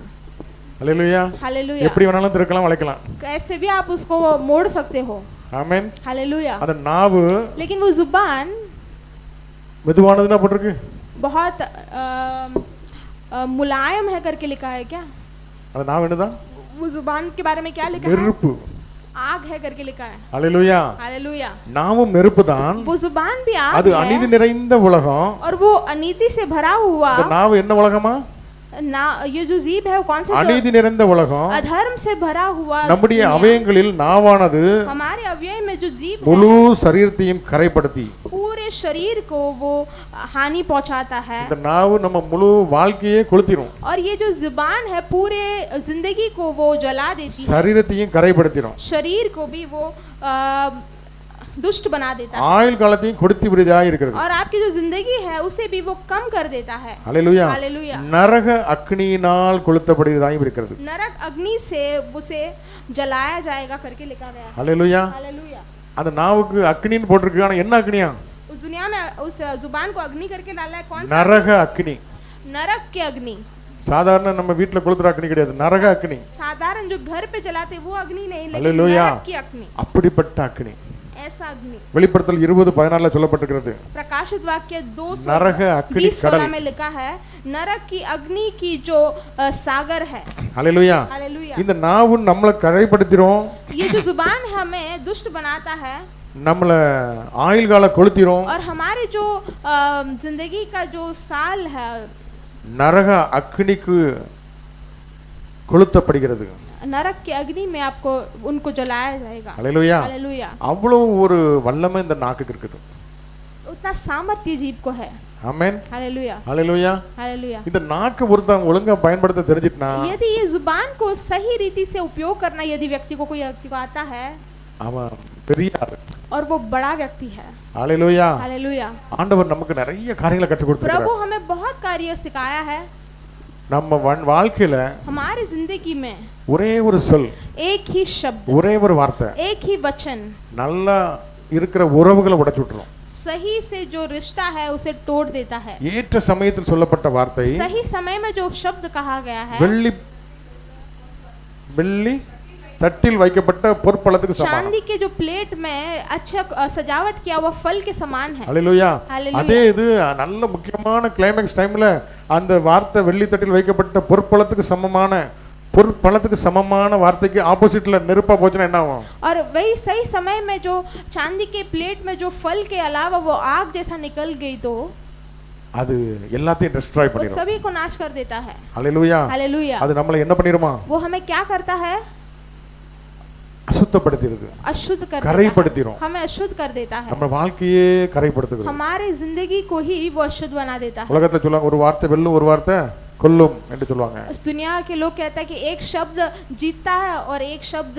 S1: ஹalleluya.
S2: हालेलुया।
S1: எப்படி வேணாலும் திருக்கலாம் வளைக்கலாம்.
S2: कैसे भी आप उसको मोड़ सकते हो।
S1: ஆமென்.
S2: हालेलुया।
S1: அந்த நாவு
S2: लेकिन वो जुबान
S1: மெதுவானதுன்னா போட்டிருக்கு,
S2: बहुत मुलायम है करके लिखा है क्या?
S1: அந்த நாவு என்னதான்?
S2: वो जुबान के बारे में क्या लिखा है?
S1: நெருப்பு.
S2: आग है करके लिखा है।
S1: ஹalleluya.
S2: हालेलुया।
S1: நாவும் நெருப்பு தான்.
S2: वो जुबान भी आग
S1: அது
S2: है,
S1: அநீதி நிறைந்த உலகம்.
S2: और वो अनीति से भरा हुआ।
S1: அந்த நாவு என்ன உலகமா?
S2: ना ये जो जीभ है वो कौन सा
S1: அநீதி நிறைந்த உலகம்
S2: अधर्म से भरा हुआ
S1: நம்முடைய
S2: दुनिया।
S1: அவயங்களில் நாவானது
S2: हमारे अवयव में जो जीभ है
S1: முழு சரீரத்தையும் கரைப்படுத்தி
S2: पूरे शरीर को वो हानि पहुंचाता है
S1: இந்த நாவு நம்ம முழு வாழ்க்கையே கொளுத்திரும்,
S2: और ये जो जुबान है पूरे जिंदगी को वो जला देती है,
S1: சரீரத்தையும் கரைப்படுத்திடும்,
S2: शरीर को भी वो दुष्ट बना देता है
S1: ஆயுள் காலத்தையும் கொடுத்து விடுதா இருக்கிறது.
S2: और आपकी जो जिंदगी है उसे भी वो कम कर देता है।
S1: ஹல்லேலூயா.
S2: हालेलुया।
S1: நரக அக்னியினால் கொளுத்தப்படுவதாயும் இருக்கிறது.
S2: नरक अग्नि से उसे जलाया जाएगा करके लिखा गया है।
S1: ஹல்லேலூயா.
S2: हालेलुया।
S1: அந்த நாவுக்கு அக்னின்னு போட்டிருக்கு, ஆனா என்ன அக்னியா?
S2: उस दुनिया में उस जुबान को अग्नि करके डाला है, कौन सा?
S1: நரக அக்னி.
S2: नरक की अग्नि।
S1: சாதாரண நம்ம வீட்ல கொளுத்துற அக்னி கிடையாது, நரக அக்னி.
S2: साधारण जो घर पे जलाते वो अग्नि नहीं, लेकिन
S1: हालेलुया।
S2: नरक की अग्नि,
S1: அப்படிப்பட்ட அக்னி.
S2: ऐसा अग्नि।
S1: வெளிப்படுத்தல் 20:14 சொல்லப்பட்டிருக்கிறது.
S2: प्रकाशित वाक्य 2
S1: நரக அக்னி கடல்
S2: में लिखा है नरक की अग्नि की जो सागर है।
S1: ஹல்லேலூயா.
S2: हालेलुया।
S1: இந்த நாவு நம்மளை கரைப்படுத்திரும்,
S2: ये जो जुबान हमें दुष्ट बनाता है
S1: நம்மள ஆயுள் கால கொளுத்திரும்,
S2: और हमारे जो जिंदगी का जो साल है
S1: நரக அக்னிக்கு கொளுத்தப்படுகிறது.
S2: नरक की अग्नि में आपको उनको जलाया जाएगा।
S1: ஹல்லேலூயா.
S2: हालेलुया।
S1: அவ்வளவு ஒரு வல்லமை இந்த நாக்குக்கு இருக்குது.
S2: उतना सामर्थ्य जीभ को है।
S1: ஆமென்.
S2: हालेलुया।
S1: ஹல்லேலூயா.
S2: हालेलुया।
S1: இந்த நாக்கு ஒருத்தன் ஒழுங்கா பயன்படுத்த தெரிஞ்சிட்டனா,
S2: यदि ये जुबान को सही रीति से उपयोग करना यदि कोई व्यक्ति को आता है
S1: அவன் பெரிய ஆளு.
S2: और वो बड़ा व्यक्ति है।
S1: ஹல்லேலூயா.
S2: हालेलुया।
S1: ஆண்டவர் நமக்கு நிறைய காரியங்களை கற்றுக்
S2: प्रभु
S1: கொடுத்திருக்கிறார்.
S2: हमें बहुत कार्य सिखाया है।
S1: நம்ம வாழ்க்கையில
S2: हमारी जिंदगी में
S1: ஒரே ஒரு சொல்,
S2: एक ही शब्द,
S1: ஒரே ஒரு வார்த்தை
S2: एक ही वचन
S1: நல்லா இருக்கிற உறவுகளை உடைச்சு விட்டுரும்.
S2: सही से जो रिश्ता है उसे तोड़ देता है।
S1: ஏற்ற சமயத்தில் சொல்லப்பட்ட வார்த்தை
S2: सही समय में जो शब्द कहा गया है
S1: வெள்ளி தட்டில் வைக்கப்பட்ட பொற்பழத்துக்கு சமானம்.
S2: चांदी के जो प्लेट में अच्छा सजावट किया हुआ फल के समान है।
S1: ஹல்லேலூயா.
S2: हालेलुया।
S1: அதே இது நல்ல முக்கியமான கிளைமேக்ஸ் டைம்ல அந்த வார்த்தை வெள்ளி தட்டில் வைக்கப்பட்ட பொற்பழத்துக்கு சமமான வார்த்தைக்கு ஆப்போசிட்ல நெருப்பா போச்சுன்னா என்ன ஆகும்?
S2: और वही सही समय में जो चांदी के प्लेट में जो फल के अलावा वो आग जैसा निकल गई तो
S1: அது எல்லாத்தையும் டிஸ்ட்ராய்
S2: वो
S1: பண்ணிரும்.
S2: सभी को नाश कर देता है।
S1: ஹல்லேலூயா.
S2: हालेलुया।
S1: அது நம்மள என்ன பண்ணிருமா?
S2: वो हमें क्या करता है?
S1: அசுத்தப்படுத்திடுது,
S2: अशुद्ध कर
S1: கரைப்படுத்திரும்.
S2: देता है। हमें अशुद्ध कर देता है।
S1: நம்ம வாழ்க்கையே கரைப்படுத்துகிறது.
S2: हमारे जिंदगी को ही वो अशुद्ध बना देता है।
S1: உலகத்துல சொல்லுவாங்க ஒரு வார்த்தை வெல்லும் ஒரு வார்த்தை கொல்லும் என்று சொல்லுவாங்க.
S2: इस दुनिया के लोग कहते हैं कि एक शब्द जीतता है और एक शब्द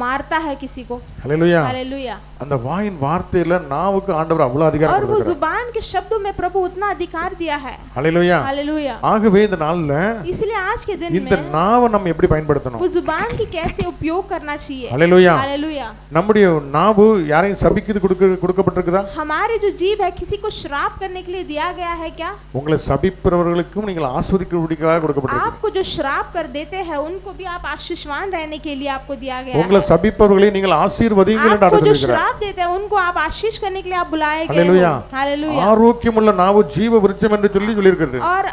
S2: मारता है किसी को।
S1: ஹல்லேலூயா.
S2: हालेलुया।
S1: அந்த வாயின் வார்த்தையில நாவுக்கு ஆண்டவர் அவ்வளவு அதிகாரம்
S2: और वो
S1: கொடுத்திருக்கிறார்.
S2: जुबान के शब्दों में प्रभु उतना अधिकार दिया है।
S1: ஹல்லேலூயா.
S2: हालेलुया।
S1: ஆகவே இந்த நாள்ல
S2: इसलिए आज के दिन
S1: இந்த
S2: में
S1: நாவை நம்ம எப்படி பயன்படுத்தணும்?
S2: वो जुबान की कैसे उपयोग करना चाहिए।
S1: ஹல்லேலூயா.
S2: हालेलुया।
S1: நம்முடைய நாவு யாரையும் சபிக்குது கொடுக்கப்பட்டிருக்குதா?
S2: हमारे जो जीभ है किसी को श्राप करने के लिए दिया गया है क्या?
S1: உங்களை சபிப்பவர்களுக்கும் நீங்கள் ஆசீர்வதிக்கிறதுக்காக கொடுக்கப்பட்டிருக்கு.
S2: आपको जो श्राप कर देते हैं उनको भी आप आशीषवान रहने के लिए आपको दिया गया है।
S1: உங்களை சபிப்பவர்களை நீங்கள் ஆசீர்வதிங்கள் என்று
S2: आपको जो
S1: ஆண்டவர் சொல்கிறார்.
S2: श्राप देते हैं उनको आप आशीष करने के लिए आप बुलाए गए
S1: हालेलुया।
S2: हो। हालेलुया।
S1: ஆரோக்கியமுள்ள நாவு ஜீவ விருட்சம் என்று சொல்லியிருக்கிறது.
S2: और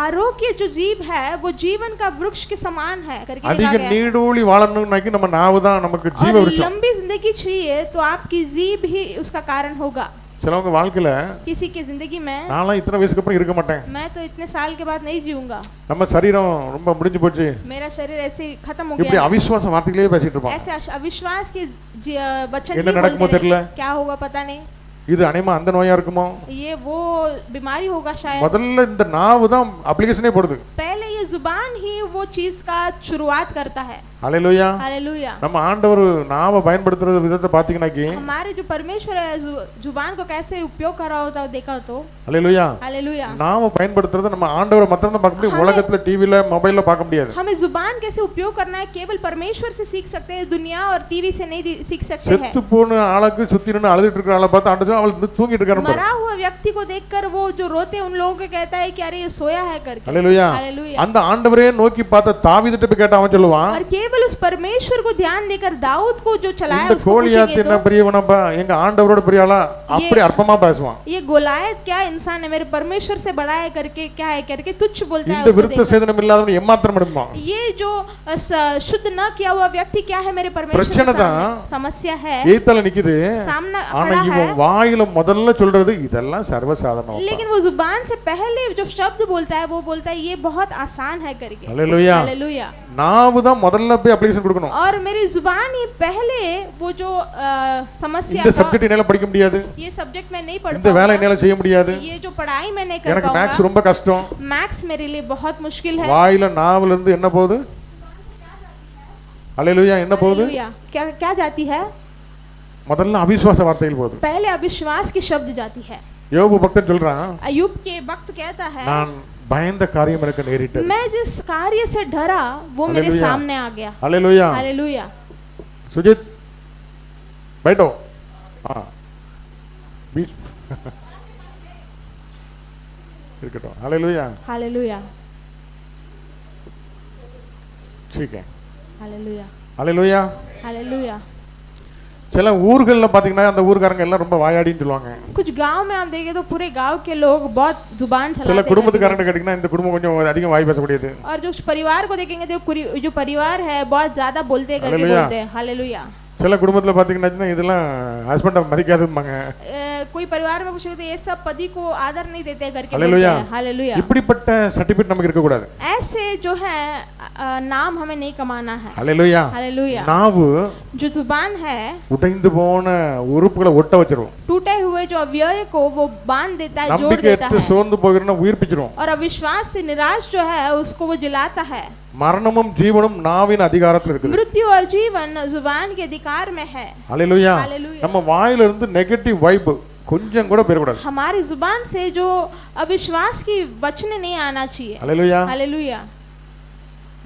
S2: आरोग्य जो जीभ है वो जीवन का वृक्ष के समान है करके लिखा
S1: அதிக
S2: गया है।
S1: நீடூழி வாழணும்னாக்கி நம்ம நாவு தான் நமக்கு ஜீவ
S2: और
S1: விருட்சம்.
S2: लंबी जिंदगी चाहिए तो आपकी जीभ ही उसका कारण होगा।
S1: சிலவங்க வாழ்க்கையில
S2: किसी की जिंदगी में
S1: நான்லாம் இத்தனை வயசுக்கு அப்புறம் இருக்க மாட்டேன்,
S2: मैं तो इतने साल के बाद नहीं जीऊंगा,
S1: நம்ம சரீரம் ரொம்ப முடிஞ்சு போச்சு,
S2: मेरा शरीर ऐसे ही खत्म हो
S1: இப்படி
S2: गया है।
S1: அவிசுவாச வார்த்தைகளே பேசிட்டு இருப்பான்.
S2: ऐसे अविश्वास के वचन
S1: என்ன
S2: ही
S1: நடக்குமோ
S2: बोलते
S1: தெரியல.
S2: रहें। क्या होगा पता नहीं,
S1: இது அனைமா அந்த நோயா இருக்குமோ?
S2: ये वो बीमारी होगा शायद।
S1: முதல்ல இந்த நாவு தான் அப்ளிகேஷனே போடுது.
S2: पहले ये जुबान ही वो चीज का शुरुआत करता है।
S1: ஹல்லேலூயா.
S2: हालेलुया।
S1: நம்ம ஆண்டவர் நாவை பயன்படுத்துற விதத்தை பாத்தீங்கன்னாக்கி
S2: हमारे जो परमेश्वर है जुबान को कैसे उपयोग कर रहा होता है देखा तो।
S1: ஹல்லேலூயா.
S2: हालेलुया।
S1: நாவை பயன்படுத்துறத நம்ம ஆண்டவரை மட்டும் தான் பார்க்க முடியும், உலகத்துல டிவில மொபைல்ல பார்க்க முடியாது.
S2: हमें जुबान कैसे उपयोग करना है केवल परमेश्वर से सीख सकते हैं, दुनिया और टीवी से नहीं सीख सकते हैं।
S1: செத்து போன ஆளுக்கு சுத்தி நின்னு அழுதுட்டு இருக்கிற ஆளை பார்த்து ஆண்டவர் அவள் தூங்கிட்டு இருக்காரு.
S2: मरा हुआ व्यक्ति को देखकर वो जो रोते उन लोगों को कहता है कि अरे ये सोया है करके।
S1: ஹல்லேலூயா.
S2: हालेलुया।
S1: அந்த ஆண்டவரே நோக்கி பார்த்த தாவீதுட்ட போய் கேட்டா அவன் சொல்லுவான்,
S2: और केवल उस परमेश्वर को ध्यान देकर दाऊद को जो चलाया
S1: இந்த
S2: उसको
S1: கோலியாத்
S2: पूछेंगे
S1: என்ன
S2: तो
S1: பெரியவனப்பா, எங்க ஆண்டவரோட பெரியாளா, அப்படி அற்பமா பேசுவான்.
S2: ये गोलायत क्या इंसान है, मेरे परमेश्वर से बड़ा है करके क्या है करके तुच्छ बोलता है
S1: இந்த
S2: उसको
S1: விருத்த சேதனம் இல்லாதவன் ஏமாத்திரம் அடைப்பான்.
S2: ये जो शुद्ध न किया हुआ व्यक्ति क्या है, मेरे परमेश्वर के
S1: பிரச்சனை தான்.
S2: सामने समस्या है,
S1: எய்தால நிக்குது.
S2: सामना
S1: ஆனா
S2: खड़ा है,
S1: இவன் வாயில முதல்ல சொல்றது இதெல்லாம் சர்வசாதாரணம்.
S2: लेकिन वो जुबान से पहले जो शब्द बोलता है वो बोलता है ये बहुत आसान है करके।
S1: हालेलुया।
S2: हालेलुया।
S1: நாவு தான் முதல்ல போய் அப்ளிகேஷன் கொடுக்கணும்.
S2: और मेरी जुबान ही पहले वो जो समस्या
S1: இந்த சப்ஜெக்ட் என்னால படிக்க முடியாது,
S2: ये सब्जेक्ट मैं नहीं पढ़
S1: இந்த வேலை என்னால செய்ய முடியாது,
S2: ये जो पढ़ाई मैं नहीं कर
S1: எனக்கு மேக்ஸ்
S2: पाऊंगा,
S1: ரொம்ப கஷ்டம்,
S2: मैथ्स मेरे लिए बहुत मुश्किल है।
S1: வாயில நாவுல இருந்து என்ன போகுது? ஹalleluya, என்ன போகுது?
S2: हालेलुया। क्या क्या जाती है?
S1: முதல்ல அவிசுவாச வார்த்தைகள் போகுது.
S2: पहले अविश्वास की शब्द जाती है।
S1: யோபு பக்தன் சொல்றான்,
S2: अय्यूब के वक्त कहता है,
S1: நான் பயந்த காரியம் எனக்கு நேரிட்டது.
S2: मैं जिस कार्य से डरा वो मेरे
S1: हालेलुया।
S2: सामने आ गया।
S1: हालेलुया।
S2: हालेलुया।
S1: सुजीत बैठो। हाँ बीच இருக்கட்டும். हालेलुया।
S2: हालेलुया।
S1: ठीक है।
S2: हालेलुया।
S1: हालेलुया।
S2: हालेलुया।
S1: சில ஊர்கள்ல பாத்தீங்கன்னா அந்த ஊர்காரங்க எல்லாம் ரொம்ப வாயாடின்னு சொல்லுவாங்க.
S2: कुछ गांव में आप देखें तो पूरे गांव के लोग बहुत जुबान चलाते हैं।
S1: சில குடும்பத்துக்காரங்க கேட்டிங்கன்னா இந்த குடும்பம் கொஞ்சம் அதிகம் வாய் பேசக்கூடியது.
S2: और जो परिवार को देखेंगे तो जो परिवार है बहुत ज्यादा बोलते हैं करके बोलते हैं। हालेलुया।
S1: சில குடும்பத்துல பாத்தீங்கன்னா இதெல்லாம் ஹஸ்பண்ட மதிக்காதும்பாங்க.
S2: कोई परिवार में पूछे तो ये सब पति को आदर नहीं देते करके बोलते
S1: हालेलुया।
S2: हैं। हालेलुया।
S1: இப்படிப்பட்ட சர்டிபிகேட் நமக்கு இருக்க கூடாது.
S2: ऐसे जो है नाम हमें नहीं कमाना है।
S1: हालेलुया।
S2: हालेलुया।
S1: நாவு
S2: जो जुबान है
S1: உடைந்து போன உறுப்புகளை ஒட்ட வச்சிரும்.
S2: टूटे हुए जो अवयव को वो बांध देता है, जोड़ देता
S1: நம்பிக்கையற்று
S2: है।
S1: சோர்ந்து போகிறனா உயிர்ப்பிச்சிரும்.
S2: और अविश्वास से निराश जो है उसको वो जिलाता है।
S1: மரணமும் ஜீவனும் நாவின் அதிகாரத்துல இருக்குது.
S2: मृत्यु और जीवन जुबान के अधिकार में है।
S1: हालेलुया।
S2: हालेलुया।
S1: நம்ம வாயில இருந்து நெகட்டிவ் வைப் கொஞ்சம் கூட பெறக்கூடாது.
S2: हमारी जुबान से जो अविश्वास की वचन नहीं आना चाहिए।
S1: हालेलुया।
S2: हालेलुया।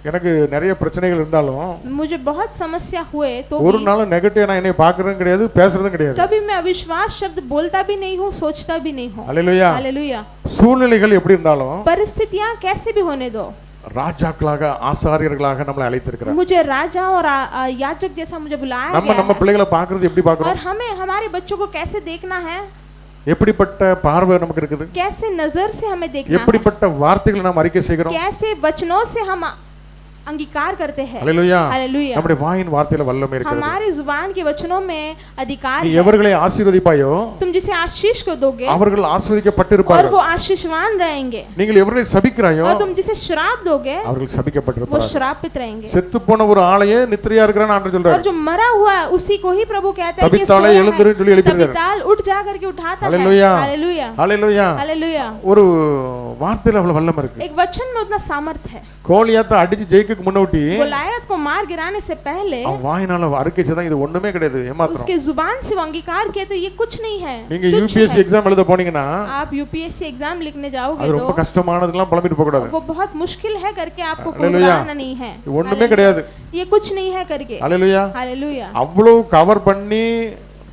S1: எனக்கு நிறைய பிரச்சனைகள் இருந்தாலும்
S2: मुझे बहुत समस्या हुए तो
S1: ஒரு
S2: भी
S1: நாள் நெகட்டிவ் நான் என்னைய பார்க்கறதும் கிடையாது, பேசுறதும் கிடையாது.
S2: कभी मैं अविश्वास शब्द बोलता भी नहीं हूँ, सोचता भी नहीं हूँ।
S1: हालेलुया।
S2: हालेलुया।
S1: சூழ்நிலைகள் எப்படி இருந்தாலும்
S2: परिस्थितियां कैसे भी होने दो,
S1: ராஜாக்களாக ஆசாரியர்களாக நம்மளை அழைத்திருக்கிறார்.
S2: मुझे राजा और याजक जैसा मुझे बुलाया
S1: நம்ம
S2: गया
S1: நம்ம
S2: है।
S1: பிள்ளைகளை பார்க்கிறது எப்படி
S2: और
S1: பார்க்கறோம்?
S2: हमें हमारे बच्चों को कैसे देखना है,
S1: எப்படிப்பட்ட பார்வை நமக்கு இருக்குது?
S2: कैसे नजर से हमें देखना है,
S1: எப்படிப்பட்ட வார்த்தைகளை நாம் அறிக்கை செய்கிறோம்?
S2: कैसे वचनों से हम अंगीकार करते हैं।
S1: हालेलुया।
S2: हालेलुया।
S1: நம்முடைய வாயின் வார்த்தையில வல்லமை இருக்கிறது.
S2: हमारी जुबान के वचनों में अधिकार
S1: நீ
S2: है।
S1: எவர்களை ஆசீர்வதிப்பாயோ
S2: तुम जिसे आशीष को दोगे
S1: அவர்கள்
S2: और
S1: ஆசீர்வதிக்கப்பட்டிருப்பார்கள்.
S2: वो आशीषवान रहेंगे,
S1: நீங்கள் எவர்களை சபிக்கிறாயோ
S2: और तुम जिसे श्राप दोगे
S1: அவர்கள்
S2: वो
S1: சபிக்கப்பட்டிருப்பார்கள்.
S2: श्रापित रहेंगे।
S1: செத்து போன ஒரு ஆளையே நித்திரையா இருக்கிறான்னு ஆண்டவர்
S2: और
S1: சொல்றார்.
S2: जो मरा हुआ है उसी को ही प्रभु कहता है कि
S1: तबिताले
S2: सोया है।
S1: எழுந்திருன்னு சொல்லி எழுப்பியிருக்கார்.
S2: तबिताल उठ जा करके उठाता है।
S1: हालेलुया।
S2: हालेलुया।
S1: हालेलुया।
S2: हालेलुया।
S1: ஒரு வார்த்தையில அவ்வளவு வல்லமை இருக்கு.
S2: एक वचन में उतना सामर्थ है।
S1: கோலியாத்தை அடிச்சு ஜெயிக்க முன்னோட்டி
S2: गोलायत को मार गिराने से पहले
S1: அவன் வாயினால அறிக்கை செய்தா இது ஒண்ணுமே கிடையாது, ஏமாத்திரம்.
S2: उसके जुबान से वो अंगीकार किया तो ये कुछ नहीं है,
S1: நீங்க
S2: तुच्छ
S1: यूपीएससी
S2: है।
S1: एग्जाम எழுத போனீங்கன்னா
S2: आप यूपीएससी एग्जाम लिखने जाओगे
S1: அது ரொம்ப
S2: तो
S1: கஷ்டமானதுலாம் புலம்பிட்டு போக கூடாது.
S2: वो बहुत मुश्किल है करके आपको
S1: हालेलुया।
S2: घबराना नहीं है।
S1: இது ஒண்ணுமே கிடையாது.
S2: ये कुछ नहीं है करके।
S1: हालेलुया।
S2: हालेलुया।
S1: அவ்வளவு கவர் பண்ணி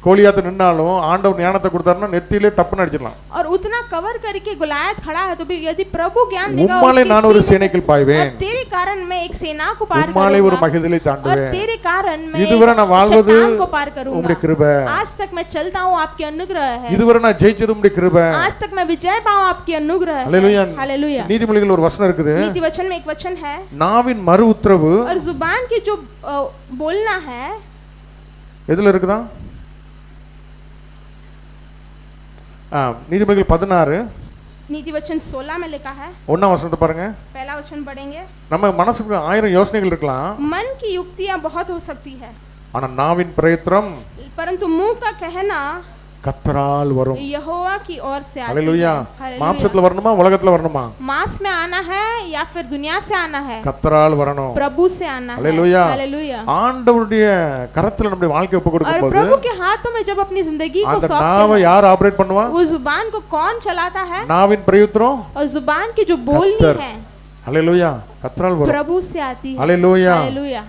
S1: கோலியாத்து நின்னாலும் ஆண்டவர் ஞானத்தை கொடுத்தாருன்னா நெத்தியிலே டப்புன்னு அடிச்சிடலாம்.
S2: और उतना कवर करके गोलायत खड़ा है तो भी यदि प्रभु ज्ञान देगा
S1: உம்மாலே நான் ஒரு
S2: उसके सीने
S1: சேனைக்குள் பாய்வேன்,
S2: और तेरे कारण मैं एक सेना को पार
S1: உம்மாலே ஒரு
S2: करूंगा
S1: மகிழ்ச்சியை
S2: और
S1: தாண்டுவேன்.
S2: तेरे कारण मैं
S1: இதுவரை நான் வாழ்வது
S2: चट्टान को पार
S1: உம்முடைய
S2: करूंगा।
S1: கிருபை,
S2: आज तक मैं चलता हूँ आपकी अनुग्रह है,
S1: இதுவரை நான் ஜெயிச்சது உம்முடைய கிருபை.
S2: आज तक मैं विजय पाऊँ आपकी अनुग्रह है।
S1: हालेलुया।
S2: हालेलुया।
S1: நீதிமொழிகள் ஒரு வசனம் இருக்குது,
S2: नीति वचन में एक वचन है,
S1: நாவின் மறு உத்தரவு
S2: और जुबान की जो बोलना है
S1: எதுல இருக்குதா? நீதிமொழிகள் 16
S2: नीति वचन 16 में लिखा है।
S1: 1ஆம் வசனத்தை பாருங்க.
S2: पहला वचन पढ़ेंगे।
S1: நம்ம மனசுக்கு 1000 யோசனைகள் இருக்கலாம்,
S2: मन की युक्तियां बहुत हो सकती है
S1: ஆனா நாவின் பிரயத்தனம்
S2: परंतु मुंह का कहना
S1: கர்த்தரால் வரும்.
S2: यहोवा की ओर से आती
S1: हालेलुया।
S2: है। हालेलुया।
S1: மாம்சத்துல வரணுமா உலகத்துல வரணுமா?
S2: मांस में आना है या फिर दुनिया से आना है,
S1: கர்த்தரால் வரணும்.
S2: प्रभु से आना है।
S1: हालेलुया।
S2: हालेलुया।
S1: ஆண்டவருடைய கரத்துல நம்முடைய வாழ்க்கையை ஒப்பு
S2: और
S1: கொடுக்கும்போது
S2: प्रभु के हाथों में जब अपनी जिंदगी को
S1: அந்த
S2: सौंपते
S1: நாவை
S2: हैं,
S1: யார் ஆபரேட் பண்ணுவா?
S2: वो जुबान को कौन चलाता है?
S1: நாவின் பிரயுத்தரம்
S2: और जुबान की जो बोलनी
S1: கர்த்தர்.
S2: है
S1: ஹalleluya கர்த்தரால் வரும்
S2: प्रभु से आती है।
S1: ஹalleluya
S2: हालेलुया।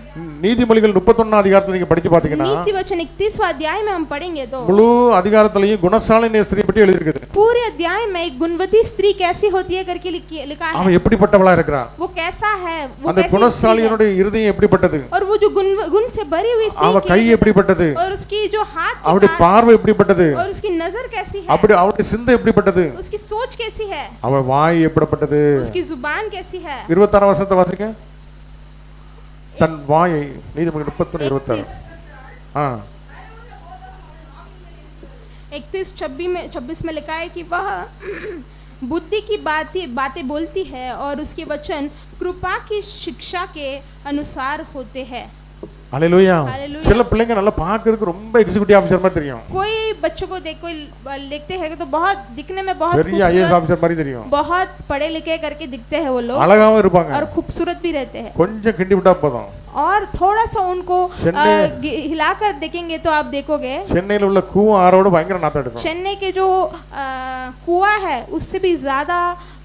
S1: நீதிமொழிகள் 31 அதிகாரத்துல நீங்க படிச்சு பாத்தீங்கன்னா
S2: नीति वचन 31वां अध्याय में हम पढ़ेंगे तो
S1: முழு அதிகாரத்திலேயும் குணசாலினி ஸ்திரீ பற்றி எழுதி இருக்குது.
S2: पूरे अध्याय में एक गुणवती स्त्री कैसी होती है करके लिखा है।
S1: அவ எப்படிப்பட்டவளா இருக்கறா,
S2: वो कैसा है, वो
S1: அந்த குணசாலியினுடைய இருதயம் எப்படிப்பட்டது,
S2: और वो जो गुण से भरी हुई स्त्री
S1: அவ கை எப்படிப்பட்டது,
S2: और उसकी जो हाथ
S1: அவளுடைய பார்வை எப்படிப்பட்டது,
S2: और उसकी नजर कैसी है,
S1: அப்படி அவளுடைய சிந்தை எப்படிப்பட்டது,
S2: उसकी सोच कैसी है,
S1: அவ வாய் எப்படிப்பட்டது,
S2: उसकी जुबान कैसी है।
S1: 26 வசனத்தை வாசிங்க. தன் வாயை நீதிமொழி 31:26
S2: 31-26 में लिखा है कि वह बुद्धि की बातें बोलती है और उसके वचन कृपा की शिक्षा के अनुसार होते हैं।
S1: ஹalleluya.
S2: हालेलुया।
S1: சில பிள்ளைங்க நல்லா பார்க்கிறதுக்கு ரொம்ப எக்ஸிகியூட்டிவ் ஆபீசர் மாதிரி தெரியும்,
S2: कोई बच्चों को देखते हैं तो बहुत दिखने में बहुत
S1: பெரிய ஐஏஎஸ் ஆபீசர் மாதிரி தெரியும்,
S2: बहुत पढ़े लिखे करके दिखते हैं वो लोग,
S1: அழகாவும் இருப்பாங்க,
S2: और खूबसूरत भी रहते हैं।
S1: கொஞ்சம் கிண்டி விட்டா போதும்,
S2: और थोड़ा सा उनको हिलाकर देखेंगे तो आप देखोगे
S1: சென்னையில உள்ள கூவம் ஆறோட பயங்கர நாத்தம் எடுக்கும்,
S2: चेन्नई के जो कुआं है उससे भी ज्यादा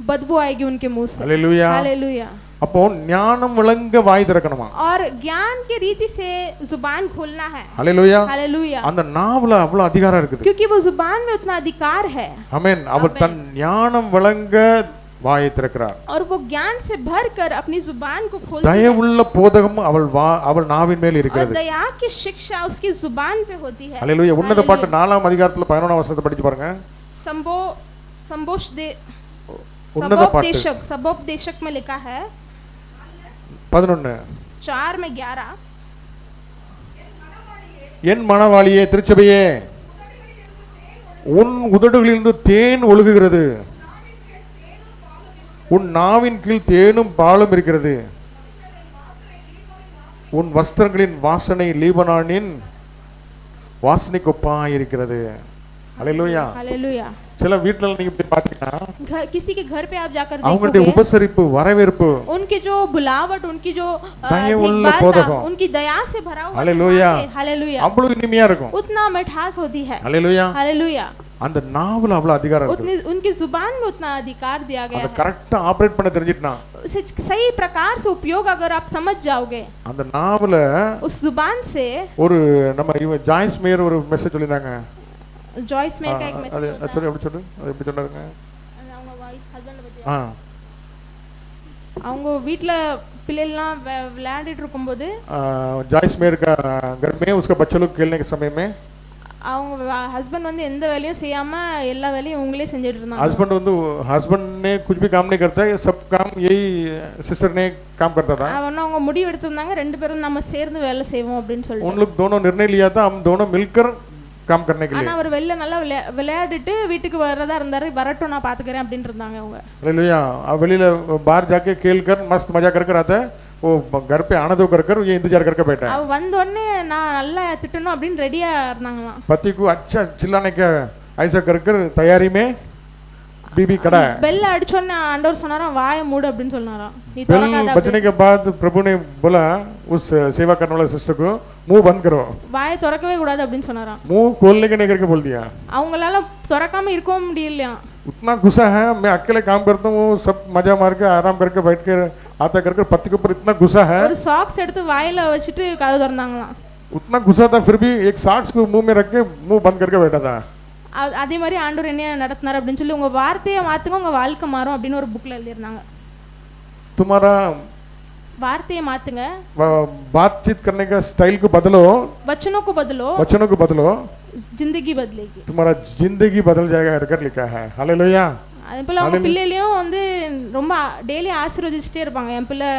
S2: बदबू आएगी उनके मुंह से।
S1: ஹalleluya.
S2: हालेलुया।
S1: அப்போ ஞானம் விளங்க வாய் திறக்கணுமா,
S2: और ज्ञान के रीति से जुबान खोलना है।
S1: ஹalleluya.
S2: हालेलुया।
S1: அந்த நாவுல அவ்வளவு அதிகாரம் இருக்குது,
S2: क्योंकि वो जुबान में उतना अधिकार है।
S1: ஆமென். அவர் தன் ஞானம் விளங்க வாயை திறக்கிறார்,
S2: और वो ज्ञान से भरकर अपनी जुबान को खोलती है।
S1: தயவுள்ள போதகம் அவள் நாவின் மேல்
S2: और
S1: இருக்கிறது,
S2: दया की शिक्षा उसकी जुबान पे होती है।
S1: ஹalleluya. உன்னத பாட்டு 4ஆம் அதிகாரத்துல 11ஆம் வசனத்தை படிச்சு பாருங்க.
S2: सबोपदेशक में लिखा है
S1: 11:4-11 என் மணவாளியே திருச்சபையே, உன் உதடுகளிலிருந்து தேன் ஒழுகுகிறது, உன் நாவின் கீழ் தேனும் பாலும் இருக்கிறது, உன் வஸ்திரங்களின் வாசனை லீபனானின் வாசனைக்கு ஒப்பாய் இருக்கிறது. ஹalleluya.
S2: हालेलुया।
S1: சில வீட்ல நீங்க போய் பாத்தீங்கன்னா
S2: किसी के घर पे आप जाकर
S1: அவங்களுடைய
S2: देखोगे
S1: உபசரிப்பு வரவேற்பு,
S2: उनके जो बुलावट, उनकी जो
S1: दयावुल्ल
S2: देखभाल,
S1: पोदகம்,
S2: उनकी दया से भरा हुआ
S1: हालेलुया,
S2: हालेलुया,
S1: அவ்வளவு இனிமையா இருக்கும்,
S2: उतना मिठास होती है।
S1: ஹalleluya.
S2: हालेलुया।
S1: அந்த நாவுல அவ்வளவு அதிகாரம் இருக்கு,
S2: उनकी जुबान में उतना अधिकार दिया गया
S1: அத
S2: है।
S1: கரெக்ட்டா ஆபரேட் பண்ண தெரிஞ்சிட்டா
S2: उसे सही प्रकार से उपयोग अगर आप समझ जाओगे,
S1: அந்த நாவுல
S2: उस जुबान से
S1: ஒரு நம்ம ஜாய்ஸ் மேயர் ஒரு மெசேஜ் சொல்லிருந்தாங்க,
S2: जॉयस मेयर का एक
S1: அது
S2: मैसेज होता
S1: சொல்லு எப்படி சொல்லு, அது எப்படி சொன்னாருங்க,
S2: அவங்க வைஃப் ஹஸ்பண்ட் பத்தி
S1: அவங்க
S2: வீட்ல பிள்ளைலாம் விளையாடிட்டு இருக்கும்போது
S1: ஜாய்ஸ் மேயர் का घर में उसका बच्चे लोग खेलने के समय में
S2: அவங்க ஹஸ்பண்ட் வந்து எந்த வேலையும் செய்யாம எல்லா வேலையும் உங்களே செஞ்சிட்டு இருந்தாங்க।
S1: हस्बैंड ने कुछ भी काम नहीं करता, ये सब काम यही सिस्टर ने काम करता था।
S2: அவங்க முடிவு எடுத்திருந்தாங்க, ரெண்டு பேரும் நம்ம சேர்ந்து வேலை செய்வோம் அப்படின்னு சொல்லிட்டு।
S1: उन लोग दोनों निर्णय लिया था, हम दोनों मिलकर काम करने के लिए।
S2: ஆனா அவர் வெளில நல்லா விளையாடிட்டு வீட்டுக்கு வரதா இருந்தாரு, வரட்டும் நான் பாத்துக்கறேன் அப்படின்னு இருந்தாங்க அவங்க।
S1: हालेलुया। வெளியில बाहर जाके खेलकर मस्त मजा कर आता है, वो घर पे आना दो कर ये इंतजार करके बैठा है।
S2: அவ வந்த உடனே நான் நல்லா திட்டணும் அப்படின்னு ரெடியா இருந்தாங்களாம்।
S1: पति को अच्छा चिल्लाने का ऐसा कर तैयारी में बीबी खड़ा है।
S2: बेल अடிச்ச உடனே ஆண்டவர் சொன்னாராம் வாயை மூடு அப்படின்னு சொன்னாராம்। நீ
S1: बेल
S2: திறக்காத।
S1: बजने के बाद प्रभु ने बोला उस सेवा करने वाले सिस्टर को मुंह बंद करो,
S2: வாயை திறக்கவே கூடாது அப்படின்னு சொன்னாராம்।
S1: मुंह खोलने के नहीं करके बोल दिया।
S2: அவங்களால திறக்காம இருக்கவும் முடியலையா।
S1: उतना गुस्सा है, मैं अकेले काम करता हूँ, सब मजा मार के आराम करके बैठ के आता कर पति के ऊपर इतना गुस्सा है।
S2: ஒரு சாக்ஸ் எடுத்து வாயில வச்சிட்டு கதவு திறந்தாங்களாம்।
S1: उतना गुस्सा था, फिर भी एक साक्स को मुंह में रख के मुंह बंद करके बैठा था।
S2: அதே மாதிரி ஆண்டவர் என்ன நடத்துனார் அப்படின்னு சொல்லி உங்க வார்த்தையை மாத்துங்க உங்க வாழ்க்கை மாறும் அப்படின்னு ஒரு புக்ல எழுதி இருந்தாங்க।
S1: तुम्हारा
S2: वार्ते मातुंग,
S1: बातचीत करने का स्टाइल को बदलो,
S2: वचनों को बदलो, जिंदगी बदलेगी,
S1: तुम्हारा जिंदगी बदल जाएगा कर लिखा है। हालेलुया।
S2: அதேபோல அவங்க பிள்ளைகளையும் வந்து ரொம்ப டெய்லி ஆசீர்வதிச்சிட்டே இருப்பாங்க। என் பிள்ளை